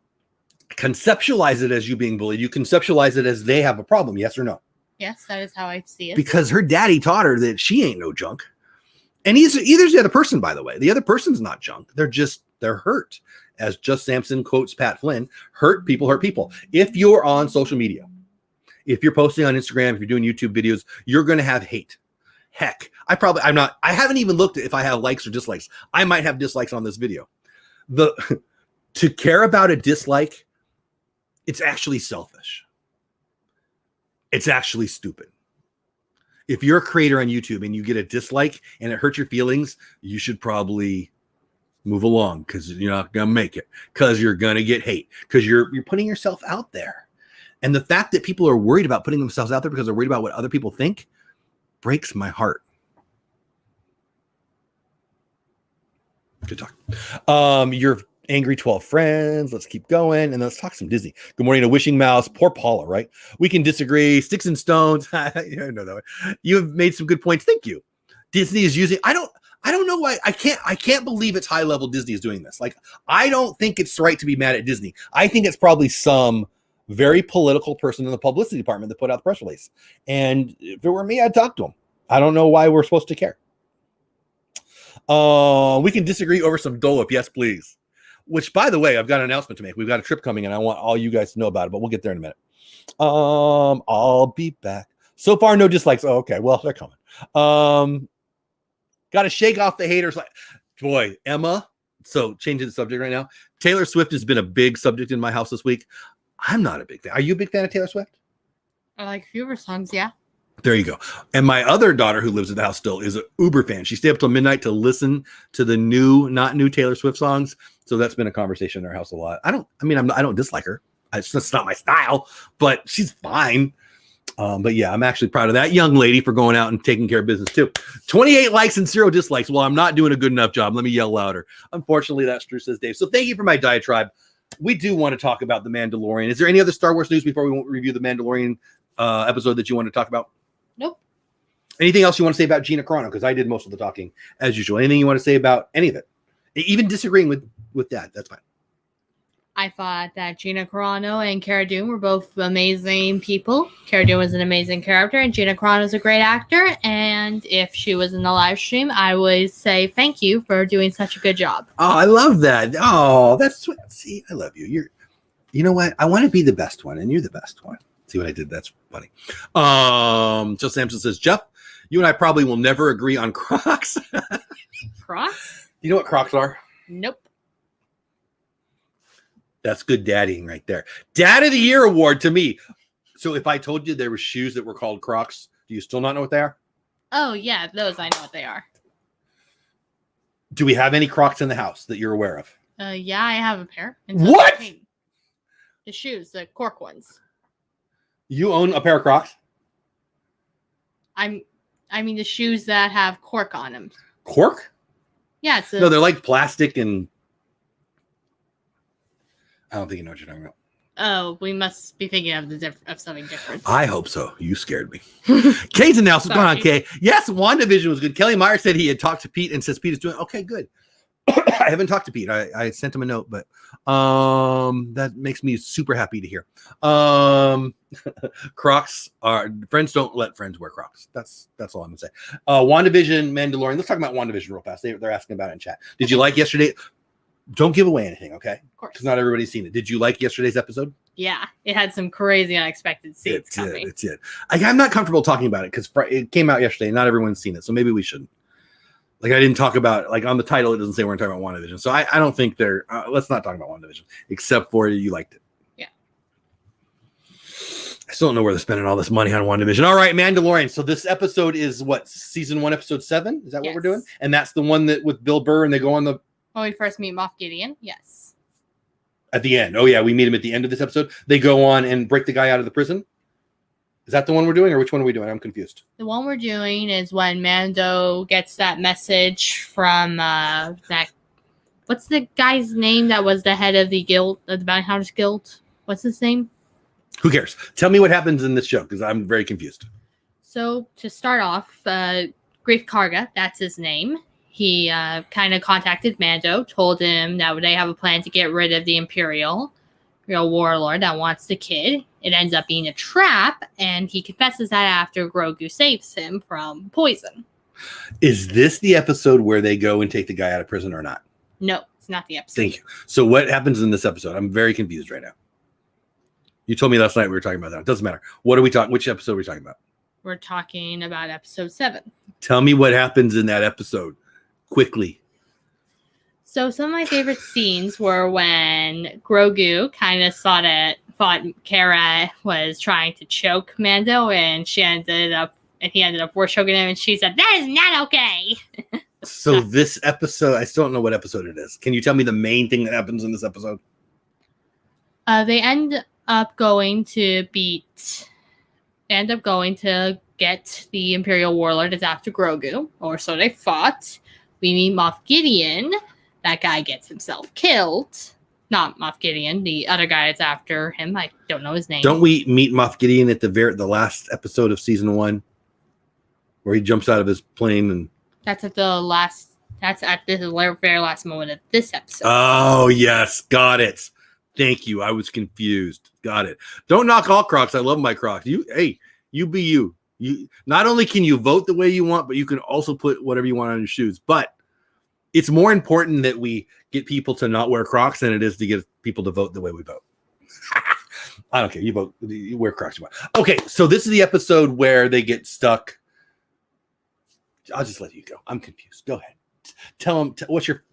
conceptualize it as you being bullied. You conceptualize it as they have a problem. Yes or no? Yes, that is how I see it. Because her daddy taught her that she ain't no junk. And either's the other person, by the way. The other person's not junk. They're hurt. As Just Samson quotes Pat Flynn, hurt people hurt people. If you're on social media, if you're posting on Instagram, if you're doing YouTube videos, you're going to have hate. Heck, I haven't even looked at if I have likes or dislikes. I might have dislikes on this video. To care about a dislike, it's actually selfish. It's actually stupid. If you're a creator on YouTube and you get a dislike and it hurts your feelings, you should probably move along because you're not going to make it, because you're going to get hate, because you're putting yourself out there. And the fact that people are worried about putting themselves out there because they're worried about what other people think breaks my heart. Good talk. Your angry 12 friends. Let's keep going. And let's talk some Disney. Good morning to Wishing Mouse. Poor Paula, right? We can disagree. Sticks and stones. No, no. You have made some good points. Thank you. Disney is using, I don't know why. I can't believe it's high level Disney is doing this. Like, I don't think it's right to be mad at Disney. I think it's probably some very political person in the publicity department that put out the press release. And if it were me, I'd talk to him. I don't know why we're supposed to care. We can disagree over some Dole Whip. Yes, please. Which, by the way, I've got an announcement to make. We've got a trip coming and I want all you guys to know about it, but we'll get there in a minute. I'll be back. So far, no dislikes. Oh, okay. Well, they're coming. Got to shake off the haters. Like, boy, Emma. So changing the subject right now. Taylor Swift has been a big subject in my house this week. I'm not a big fan. Are you a big fan of Taylor Swift? I like a few of her songs, yeah. There you go. And my other daughter who lives at the house still is an Uber fan. She stayed up till midnight to listen to the not new Taylor Swift songs. So that's been a conversation in our house a lot. I don't dislike her. It's just not my style, but she's fine. But yeah, I'm actually proud of that young lady for going out and taking care of business too. 28 likes and 0 dislikes. Well, I'm not doing a good enough job. Let me yell louder. Unfortunately, that's true, says Dave. So thank you for my diatribe. We do want to talk about The Mandalorian. Is there any other Star Wars news before we review The Mandalorian episode that you want to talk about? Nope. Anything else you want to say about Gina Carano? Because I did most of the talking as usual. Anything you want to say about any of it? Even disagreeing with that, that's fine. I thought that Gina Carano and Cara Dune were both amazing people. Cara Dune was an amazing character, and Gina Carano is a great actor. And if she was in the live stream, I would say thank you for doing such a good job. Oh, I love that. Oh, that's sweet. See, I love you. You know what? I want to be the best one, and you're the best one. See what I did? That's funny. Jill Sampson says, Jeff, you and I probably will never agree on Crocs. Crocs? You know what Crocs are? Nope. That's good daddying right there. Dad of the Year award to me. So if I told you there were shoes that were called Crocs, do you still not know what they are? Oh, yeah, those I know what they are. Do we have any Crocs in the house that you're aware of? Yeah, I have a pair. What? The shoes, the cork ones. You own a pair of Crocs? I mean the shoes that have cork on them. Cork? Yeah, no, they're like plastic and I don't think you know what you're talking about. Oh, we must be thinking of something different. I hope so. You scared me. Kay's announced. What's going on, Kay? Yes, WandaVision was good. Kelly Meyer said he had talked to Pete and says Pete is doing okay. Good. I haven't talked to Pete. I sent him a note, but that makes me super happy to hear. Crocs are friends. Don't let friends wear Crocs. That's all I'm gonna say. WandaVision, Mandalorian. Let's talk about WandaVision real fast. They're asking about it in chat. Did you like yesterday? Don't give away anything, okay? Of course. Because not everybody's seen it. Did you like yesterday's episode? Yeah, it had some crazy unexpected scenes coming. It's it. I'm not comfortable talking about it because it came out yesterday. Not everyone's seen it, so maybe we shouldn't. Like, I didn't talk about, like, on the title, it doesn't say we're talking about WandaVision. So I don't think let's not talk about WandaVision, except for you liked it. Yeah. I still don't know where they're spending all this money on WandaVision. All right, Mandalorian. So this episode is what, season 1, episode 7? Is that what we're doing? And that's the one that with Bill Burr and they go on the... When we first meet Moff Gideon, yes. At the end. Oh, yeah, we meet him at the end of this episode. They go on and break the guy out of the prison. Is that the one we're doing, or which one are we doing? I'm confused. The one we're doing is when Mando gets that message from that. What's the guy's name that was the head of the guild, of the Bounty Hunters Guild? What's his name? Who cares? Tell me what happens in this show, because I'm very confused. So, to start off, Grief Karga, that's his name. He kind of contacted Mando, told him that they have a plan to get rid of the Imperial. Imperial warlord that wants the kid. It ends up being a trap, and he confesses that after Grogu saves him from poison. Is this the episode where they go and take the guy out of prison or not? No, it's not the episode. Thank you. So what happens in this episode? I'm very confused right now. You told me last night we were talking about that. It doesn't matter. What are we talking? Which episode are we talking about? We're talking about episode 7. Tell me what happens in that episode quickly. So some of my favorite scenes were when Grogu kind of thought Cara was trying to choke Mando, and he ended up force choking him, and she said, "That is not okay." So this episode, I still don't know what episode it is. Can you tell me the main thing that happens in this episode? They end up going to get the Imperial warlord that's after Grogu, or so they thought. We meet Moff Gideon. That guy gets himself killed. Not Moff Gideon, the other guy that's after him. I don't know his name. Don't we meet Moff Gideon at the last episode of season 1, where he jumps out of his plane and? That's at the very last moment of this episode. Oh yes, got it. Thank you. I was confused. Got it. Don't knock all Crocs. I love my Crocs. You be you. You not only can you vote the way you want, but you can also put whatever you want on your shoes. But it's more important that we get people to not wear Crocs than it is to get people to vote the way we vote. I don't care. You vote. You wear Crocs you want. Okay, so this is the episode where they get stuck. I'll just let you go. I'm confused. Go ahead. Tell them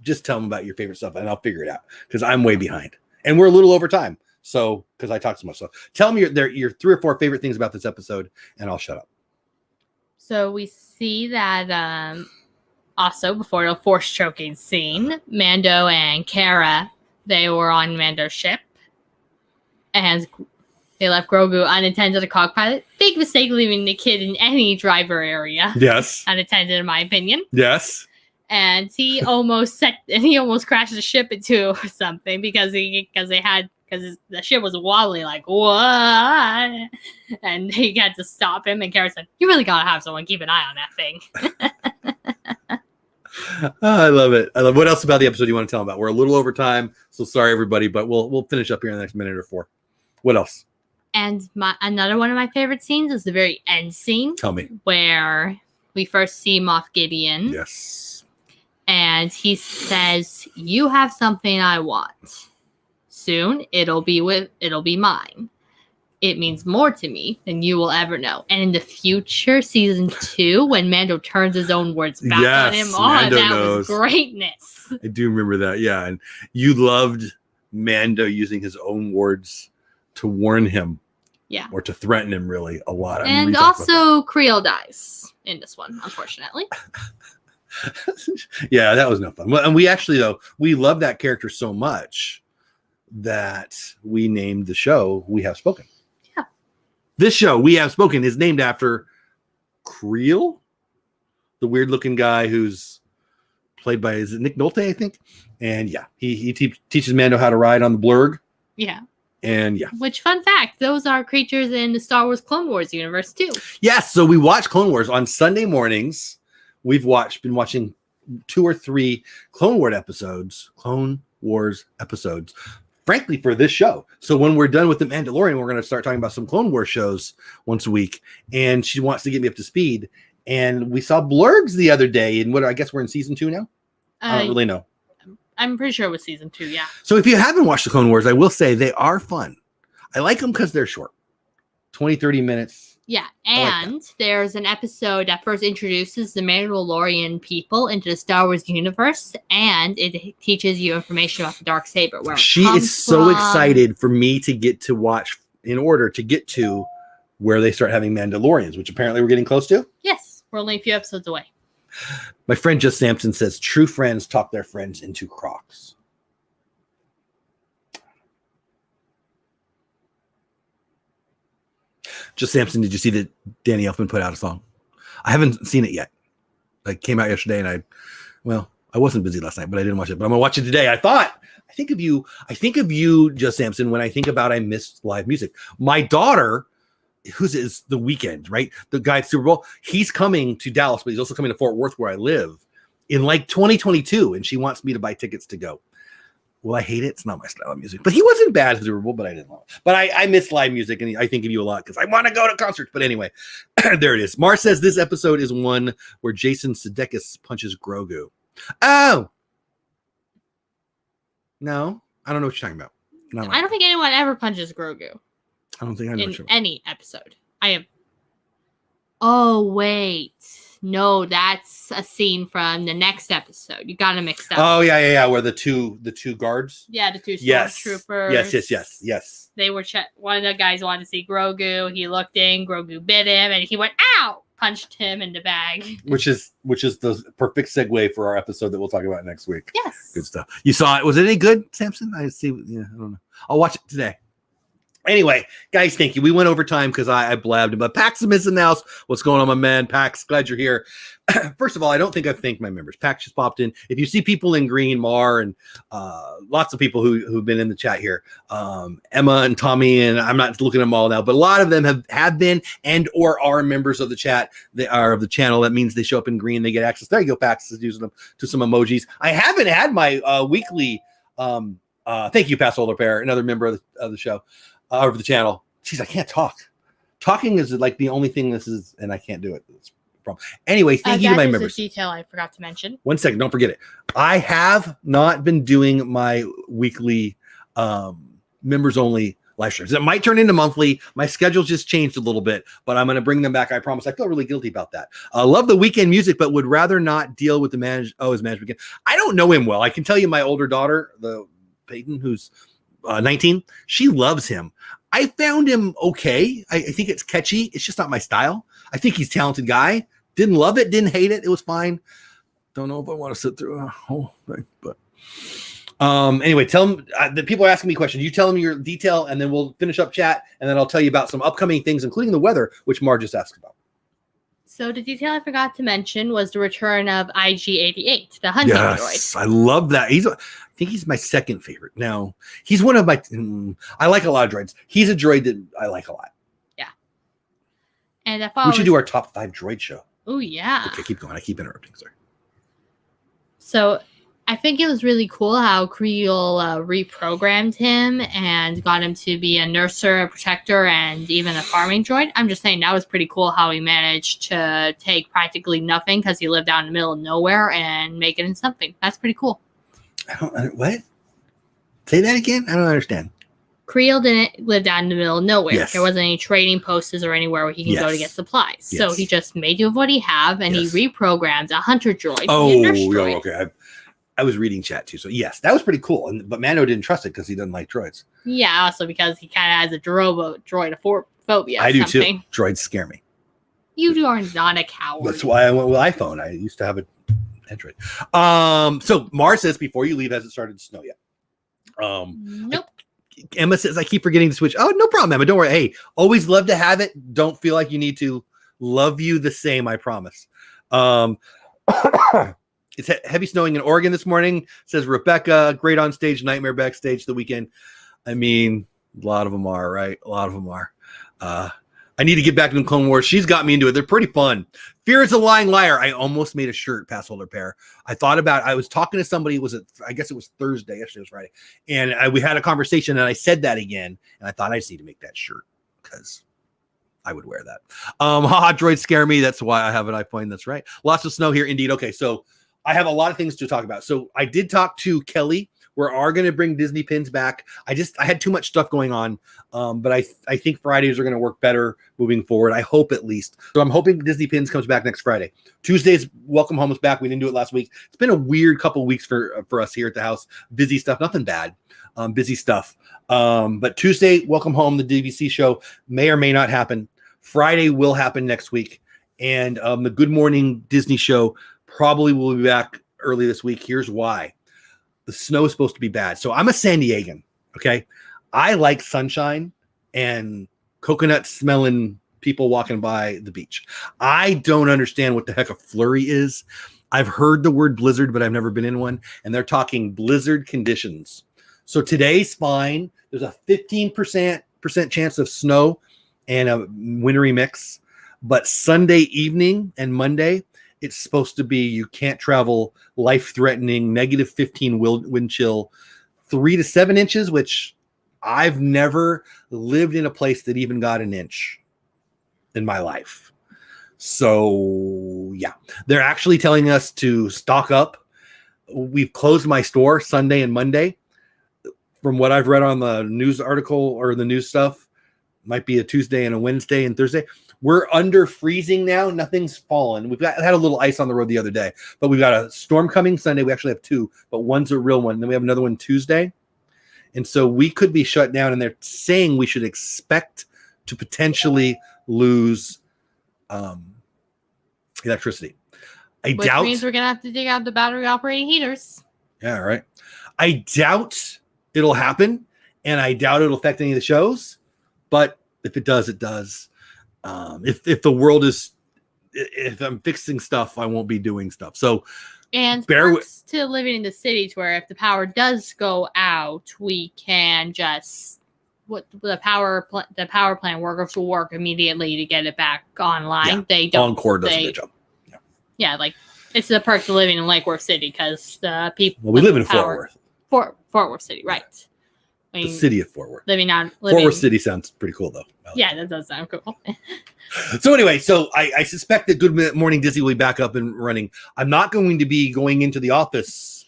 just tell them about your favorite stuff, and I'll figure it out because I'm way behind, and we're a little over time. So because I talk so much, so tell me your 3 or 4 favorite things about this episode, and I'll shut up. So we see that also before the force choking scene, Mando and Cara, they were on Mando's ship, and they left Grogu unattended to the cockpit. Big mistake leaving the kid in any driver area. Yes. Unattended, in my opinion. Yes. And he almost crashed the ship into something because the ship was wobbly, like what? And he had to stop him. And Cara said, "You really gotta have someone keep an eye on that thing." I love it. What else about the episode you want to tell them about? We're a little over time, so sorry everybody, but we'll finish up here in the next minute or 4. What else? And another one of my favorite scenes is the very end scene. Tell me. Where we first see Moff Gideon. Yes. And he says, "You have something I want. Soon it'll be mine. It means more to me than you will ever know." And in the future, season 2, when Mando turns his own words back on him, Mando that knows. was greatness. I do remember that. Yeah. And you loved Mando using his own words to warn him. Yeah. Or to threaten him, really, a lot. And also, Creel dies in this one, unfortunately. Yeah, that was no fun. Well, and we actually, though, we love that character so much that we named the show We Have Spoken. Yeah. This show, We Have Spoken, is named after Creel, the weird-looking guy who's played by, is it Nick Nolte, I think? And yeah, he teaches Mando how to ride on the blurg. Yeah. And yeah. Which, fun fact, those are creatures in the Star Wars Clone Wars universe, too. Yes, so we watch Clone Wars on Sunday mornings. We've been watching 2 or 3 Clone Wars episodes, frankly, for this show. So when we're done with The Mandalorian, we're going to start talking about some Clone Wars shows once a week. And she wants to get me up to speed. And we saw blurgs the other day. And I guess we're in season 2 now? I don't really know. I'm pretty sure it was season 2, yeah. So if you haven't watched the Clone Wars, I will say they are fun. I like them because they're short. 20, 30 minutes. Yeah, and there's an episode that first introduces the Mandalorian people into the Star Wars universe, and it teaches you information about the Darksaber. Where she is so excited for me to get to watch in order to get to where they start having Mandalorians, which apparently we're getting close to. Yes, we're only a few episodes away. My friend Just Sampson says, "True friends talk their friends into Crocs." Just Sampson, did you see that Danny Elfman put out a song? I haven't seen it yet. It came out yesterday, and I wasn't busy last night, but I didn't watch it. But I'm gonna watch it today. I think of you, Just Sampson, when I think about I miss live music. My daughter, who's is the weekend, right? The guy at Super Bowl, he's coming to Dallas, but he's also coming to Fort Worth, where I live, in like 2022, and she wants me to buy tickets to go. Well, I hate it. It's not my style of music, but he wasn't bad as durable, but I didn't love it. But I miss live music, and I think of you a lot because I want to go to concerts. But anyway, there it is. Mars says this episode is one where Jason Sudeikis punches Grogu. Oh, no, I don't know what you're talking about. No, I don't think anyone ever punches Grogu. I don't think I know in any episode. I have. Oh wait, no, that's a scene from the next episode. You got them mixed up. Oh yeah. Where the two guards. Yeah, the two stormtroopers. Yes. They were. One of the guys wanted to see Grogu. He looked in. Grogu bit him, and he went ow, punched him in the bag. Which is the perfect segue for our episode that we'll talk about next week. Yes, good stuff. You saw it? Was it any good, Samson? I see. Yeah, I don't know. I'll watch it today. Anyway, guys, thank you. We went over time because I blabbed, but Pax is in the house. What's going on, my man? Pax, glad you're here. First of all, I don't think I've thanked my members. Pax just popped in. If you see people in green, Mar, and lots of people who've been in the chat here, Emma and Tommy, and I'm not looking at them all now, but a lot of them have been and or are members of the chat. They are of the channel. That means they show up in green. They get access. There you go, Pax is using them to some emojis. I haven't had my weekly. Thank you, Pass Older Pair, another member of the show. Over the channel. Jeez, I can't talk. Talking is like the only thing this is, and I can't do it. It's a problem. Anyway, thank you to my members. A detail I forgot to mention. 1 second, don't forget it. I have not been doing my weekly members only live streams. It might turn into monthly. My schedule's just changed a little bit, but I'm going to bring them back. I promise. I feel really guilty about that. Love the weekend music, but would rather not deal with his management. I don't know him well. I can tell you, my older daughter, the Peyton, who's 19, she loves him. I found him okay. I think it's catchy. It's just not my style. I think he's a talented guy. Didn't love it, didn't hate it. It was fine. Don't know if I want to sit through a whole thing, but anyway, tell them the people are asking me questions. You tell them your detail, and then we'll finish up chat, and then I'll tell you about some upcoming things, including the weather, which Mar just asked about. So the detail I forgot to mention was the return of IG-88, the hunting droid. Yes, I love that. I think he's my second favorite. Now, he's one of my... I like a lot of droids. He's a droid that I like a lot. Yeah. And we should do our top 5 droid show. Oh, yeah. Okay, keep going. I keep interrupting. Sorry. So I think it was really cool how Creel reprogrammed him and got him to be a nurser, a protector, and even a farming droid. I'm just saying that was pretty cool how he managed to take practically nothing because he lived out in the middle of nowhere and make it into something. That's pretty cool. What? Say that again? I don't understand. Creel didn't live down in the middle of nowhere. Yes. There wasn't any trading posts or anywhere where he can go to get supplies. Yes. So he just made do with what he have, and he reprogrammed a hunter droid. Oh, okay. I was reading chat too. So yes, that was pretty cool. But Mando didn't trust it because he doesn't like droids. Yeah, also because he kind of has a droidophobia. I do too. Droids scare me. You are not a coward. That's why I went with iPhone. I used to have an Android. So Mars says, before you leave, has it started to snow yet? Nope. Emma says, I keep forgetting to switch. Oh, no problem, Emma. Don't worry. Hey, always love to have it. Don't feel like you need to. Love you the same, I promise. It's heavy snowing in Oregon this morning, says Rebecca. Great on stage, nightmare backstage the weekend. I mean, a lot of them are, right? A lot of them are. I need to get back into Clone Wars. She's got me into it. They're pretty fun. Fear is a lying liar. I almost made a shirt, Pass Holder Pair. I was talking to somebody, I guess it was Thursday, yesterday was Friday. And we had a conversation and I said that again. And I thought I just need to make that shirt because I would wear that. Droids scare me. That's why I have an iPhone. That's right. Lots of snow here. Indeed. Okay. So I have a lot of things to talk about. So I did talk to Kelly. We are going to bring Disney pins back. I had too much stuff going on. But I think Fridays are going to work better moving forward. I hope at least. So I'm hoping Disney pins comes back next Friday. Tuesday's Welcome Home is back. We didn't do it last week. It's been a weird couple of weeks for us here at the house. Busy stuff, nothing bad. Busy stuff. But Tuesday, Welcome Home, the DVC show may or may not happen. Friday will happen next week. And the Good Morning Disney show probably will be back early this week. Here's why. The snow is supposed to be bad. So I'm a San Diegan, okay? I like sunshine and coconut smelling people walking by the beach. I don't understand what the heck a flurry is. I've heard the word blizzard, but I've never been in one. And they're talking blizzard conditions. So today's fine. There's a 15% chance of snow and a wintry mix. But Sunday evening and Monday, it's supposed to be you can't travel, life-threatening, -15 wind chill, 3 to 7 inches, which I've never lived in a place that even got an inch in my life. So yeah, they're actually telling us to stock up. We've closed my store Sunday and Monday. From what I've read on the news article or the news stuff, might be a Tuesday and a Wednesday and Thursday. We're under freezing now. Nothing's fallen. Had a little ice on the road the other day, but we've got a storm coming Sunday. We actually have 2, but one's a real one. Then we have another one Tuesday. And so we could be shut down, and they're saying we should expect to potentially lose electricity. Which means we're going to have to dig out the battery operated heaters. Yeah, right. I doubt it'll happen, and I doubt it'll affect any of the shows. But if it does, it does. If the world is, if I'm fixing stuff, I won't be doing stuff. So, and perks to living in the cities where if the power does go out, we can just the power plant workers will work immediately to get it back online. Yeah. They don't. Encore does a good job. Yeah, like it's the perks of living in Lake Worth City because the people. Well, we live in Fort Worth. Fort Worth City, right? I mean, the city of Fort Worth. Fort Worth City sounds pretty cool, though. Yeah, that does sound cool. So anyway, I suspect that Good Morning Disney will be back up and running. I'm not going to be going into the office.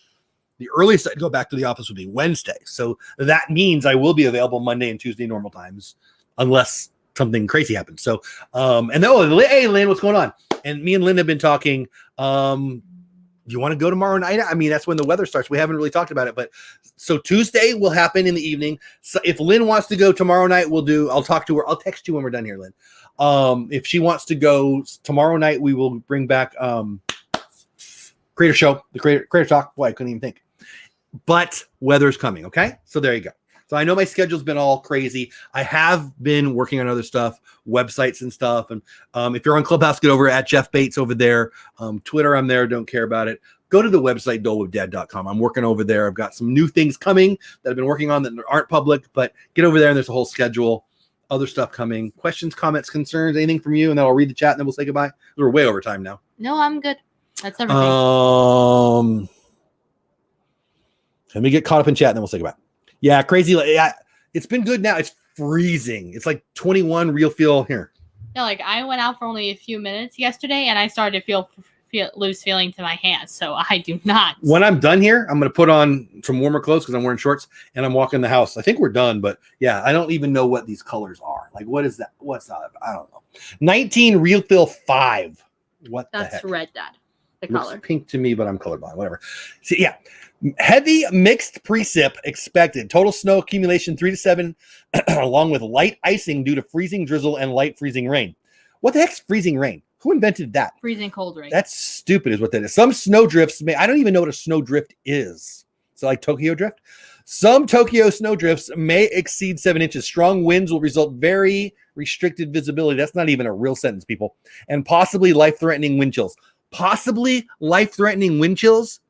The earliest I'd go back to the office would be Wednesday. So that means I will be available Monday and Tuesday normal times, unless something crazy happens. So, hey, Lynn, what's going on? And me and Lynn have been talking. Do you want to go tomorrow night? I mean, that's when the weather starts. We haven't really talked about it, but so Tuesday will happen in the evening. So if Lynn wants to go tomorrow night, I'll talk to her. I'll text you when we're done here, Lynn. If she wants to go tomorrow night, we will bring back Creator Show, the Creator Talk. Boy, I couldn't even think. But weather's coming, okay? So there you go. So I know my schedule's been all crazy. I have been working on other stuff, websites and stuff. And if you're on Clubhouse, get over at Jeff Bates over there. Twitter, I'm there. Don't care about it. Go to the website, dolewhipdad.com. I'm working over there. I've got some new things coming that I've been working on that aren't public, but get over there and there's a whole schedule, other stuff coming. Questions, comments, concerns, anything from you? And then I'll read the chat and then we'll say goodbye. We're way over time now. No, I'm good. That's everything. Let me get caught up in chat and then we'll say goodbye. Yeah, crazy. Yeah, it's been good now. It's freezing. It's like 21 real feel here. Yeah, like I went out for only a few minutes yesterday and I started to feel loose feeling to my hands. So I do not. When I'm done here, I'm going to put on some warmer clothes because I'm wearing shorts and I'm walking the house. I think we're done, but yeah, I don't even know what these colors are. Like, what is that? What's that? I don't know. 19 real feel 5. What the heck? That's red, Dad. The color. Looks pink to me, but I'm colorblind. Whatever. See, yeah. Heavy mixed precip expected. Total snow accumulation 3 to 7, along with light icing due to freezing drizzle and light freezing rain. What the heck's freezing rain? Who invented that? Freezing cold rain. That's stupid is what that is. Some snow drifts I don't even know what a snow drift is. So like Tokyo drift? Some Tokyo snow drifts may exceed 7 inches. Strong winds will result very restricted visibility. That's not even a real sentence, people. And possibly life-threatening wind chills. Possibly life-threatening wind chills?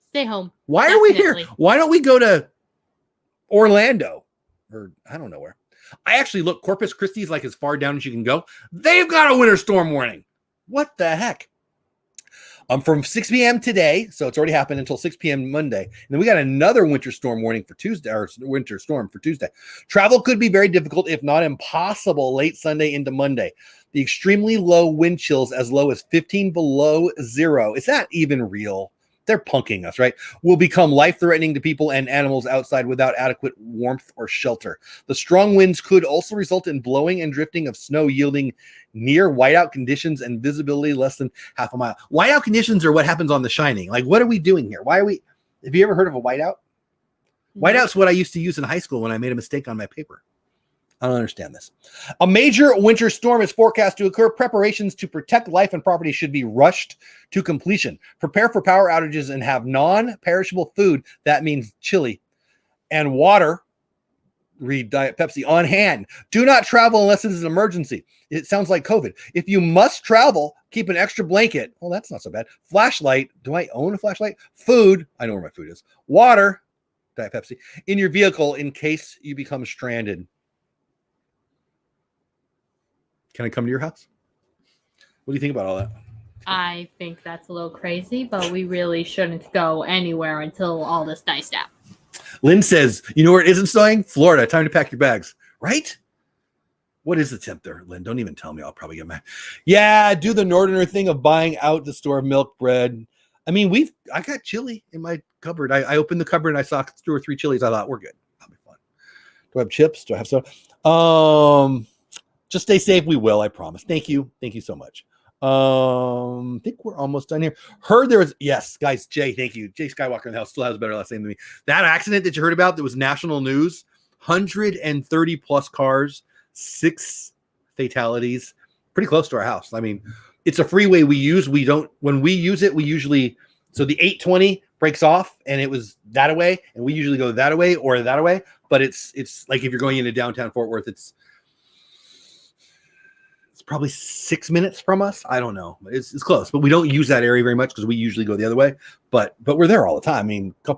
Stay home. Why are we here? Why don't we go to Orlando? Or I don't know where. I actually look, Corpus Christi is like as far down as you can go. They've got a winter storm warning. What the heck? From 6 p.m. today, so it's already happened until 6 p.m. Monday. And then we got another winter storm warning for Tuesday, or winter storm for Tuesday. Travel could be very difficult, if not impossible, late Sunday into Monday. The extremely low wind chills as low as 15 below zero. Is that even real? They're punking us, right? Will become life-threatening to people and animals outside without adequate warmth or shelter. The strong winds could also result in blowing and drifting of snow, yielding near whiteout conditions and visibility less than half a mile. Whiteout conditions are what happens on The Shining. Like, what are we doing here? Why are we? Have you ever heard of a whiteout? Whiteout's what I used to use in high school when I made a mistake on my paper. I don't understand this. A major winter storm is forecast to occur. Preparations to protect life and property should be rushed to completion. Prepare for power outages and have non-perishable food. That means chili and water. Read Diet Pepsi on hand. Do not travel unless it is an emergency. It sounds like COVID. If you must travel, keep an extra blanket. Well, that's not so bad. Flashlight. Do I own a flashlight? Food. I know where my food is. Water. Diet Pepsi. In your vehicle in case you become stranded. Can I come to your house? What do you think about all that? I think that's a little crazy, but we really shouldn't go anywhere until all this dies down. Lynn says, you know where it isn't snowing? Florida. Time to pack your bags. Right? What is the temp there, Lynn? Don't even tell me. I'll probably get mad. Yeah, do the northerner thing of buying out the store milk, bread. I mean, I got chili in my cupboard. I opened the cupboard and I saw 2 or 3 chilies. I thought, we're good. That'll be fun. Do I have chips? Do I have stuff? Just stay safe. We will, I promise. Thank you. Thank you so much. I think we're almost done here. Heard there was, yes, guys, Jay, thank you. Jay Skywalker in the house still has a better last name than me. That accident that you heard about that was national news, 130 plus cars, 6 fatalities, pretty close to our house. I mean, it's a freeway we use. When we use it, we usually, so the 820 breaks off and it was that way. And we usually go that way or that way. But it's like if you're going into downtown Fort Worth, it's probably 6 minutes from us. I don't know. It's close, but we don't use that area very much because we usually go the other way. But we're there all the time. I mean, a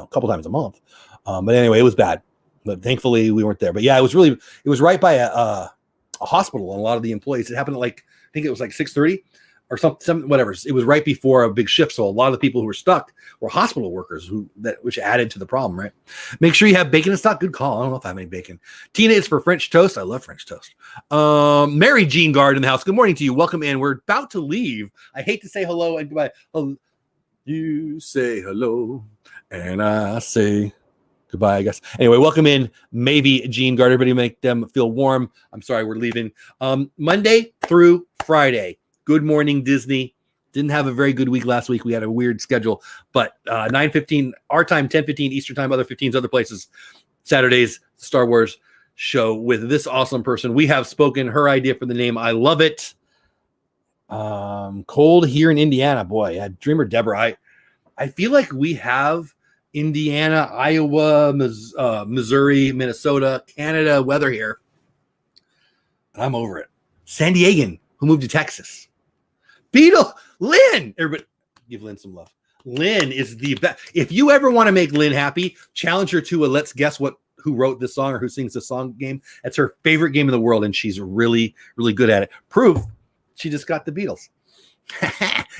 couple times a month. But anyway, it was bad. But thankfully we weren't there. But yeah, it was right by a hospital, and a lot of the employees. It happened at I think it was 6:30 or something, whatever. It was right before a big shift. So a lot of the people who were stuck were hospital workers which added to the problem, right? Make sure you have bacon in stock. Good call. I don't know if I have any bacon. Tina is for French toast. I love French toast. Mary Jean Guard in the house. Good morning to you. Welcome in. We're about to leave. I hate to say hello and goodbye. You say hello and I say goodbye, I guess. Anyway, welcome in Maybe Jean Guard. Everybody make them feel warm. I'm sorry, we're leaving. Monday through Friday. Good morning, Disney. Didn't have a very good week last week. We had a weird schedule, but 9:15 our time, 10:15 Eastern time, other 15s other places. Saturdays, Star Wars show with this awesome person. We have spoken. Her idea for the name, I love it. Cold here in Indiana, boy. Dreamer Deborah. I feel like we have Indiana, Iowa, Missouri, Minnesota, Canada weather here. I'm over it. San Diegan, who moved to Texas. Beetle, Lynn. Everybody, give Lynn some love. Lynn is the best. If you ever want to make Lynn happy, challenge her to a let's guess who wrote this song or who sings the song game. That's her favorite game in the world, and she's really, really good at it. Proof, she just got the Beatles.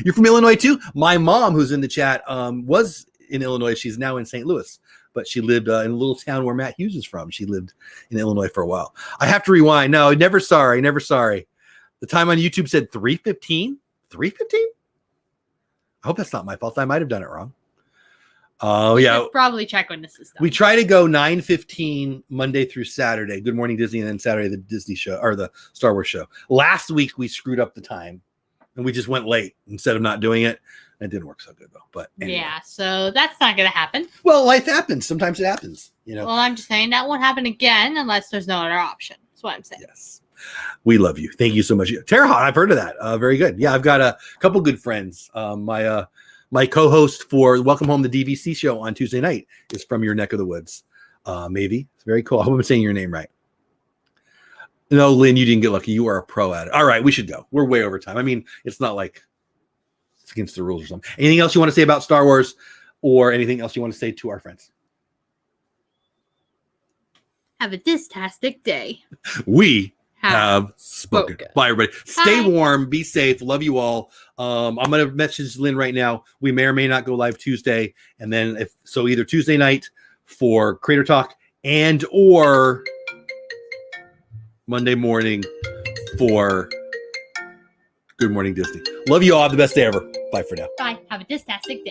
You're from Illinois too? My mom, who's in the chat, was in Illinois. She's now in St. Louis, but she lived in a little town where Matt Hughes is from. She lived in Illinois for a while. I have to rewind. No, never sorry. The time on YouTube said 3:15. 3:15? I hope that's not my fault. I might have done it wrong. Oh, yeah. Probably check when this is done. We try to go 9:15 Monday through Saturday. Good Morning Disney, and then Saturday the Disney show or the Star Wars show. Last week we screwed up the time and we just went late instead of not doing it. It didn't work so good though. But anyway. Yeah, so that's not going to happen. Well, life happens. Sometimes it happens. Well, I'm just saying that won't happen again unless there's no other option. That's what I'm saying. Yes. We love you. Thank you so much. Terre Haute, I've heard of that. Very good. Yeah, I've got a couple good friends. My co-host for Welcome Home, the DVC show on Tuesday night is from your neck of the woods. Maybe. It's very cool. I hope I'm saying your name right. No, Lynn, you didn't get lucky. You are a pro at it. All right, we should go. We're way over time. I mean, it's not like it's against the rules or something. Anything else you want to say about Star Wars or anything else you want to say to our friends? Have a distastic day. We have spoken. Bye, everybody. Stay Bye. warm. Be safe. Love you all. I'm going to message Lynn right now. We may or may not go live Tuesday. And then either Tuesday night for Creator Talk and or Monday morning for Good Morning Disney. Love you all. Have the best day ever. Bye for now. Bye. Have a distastic day.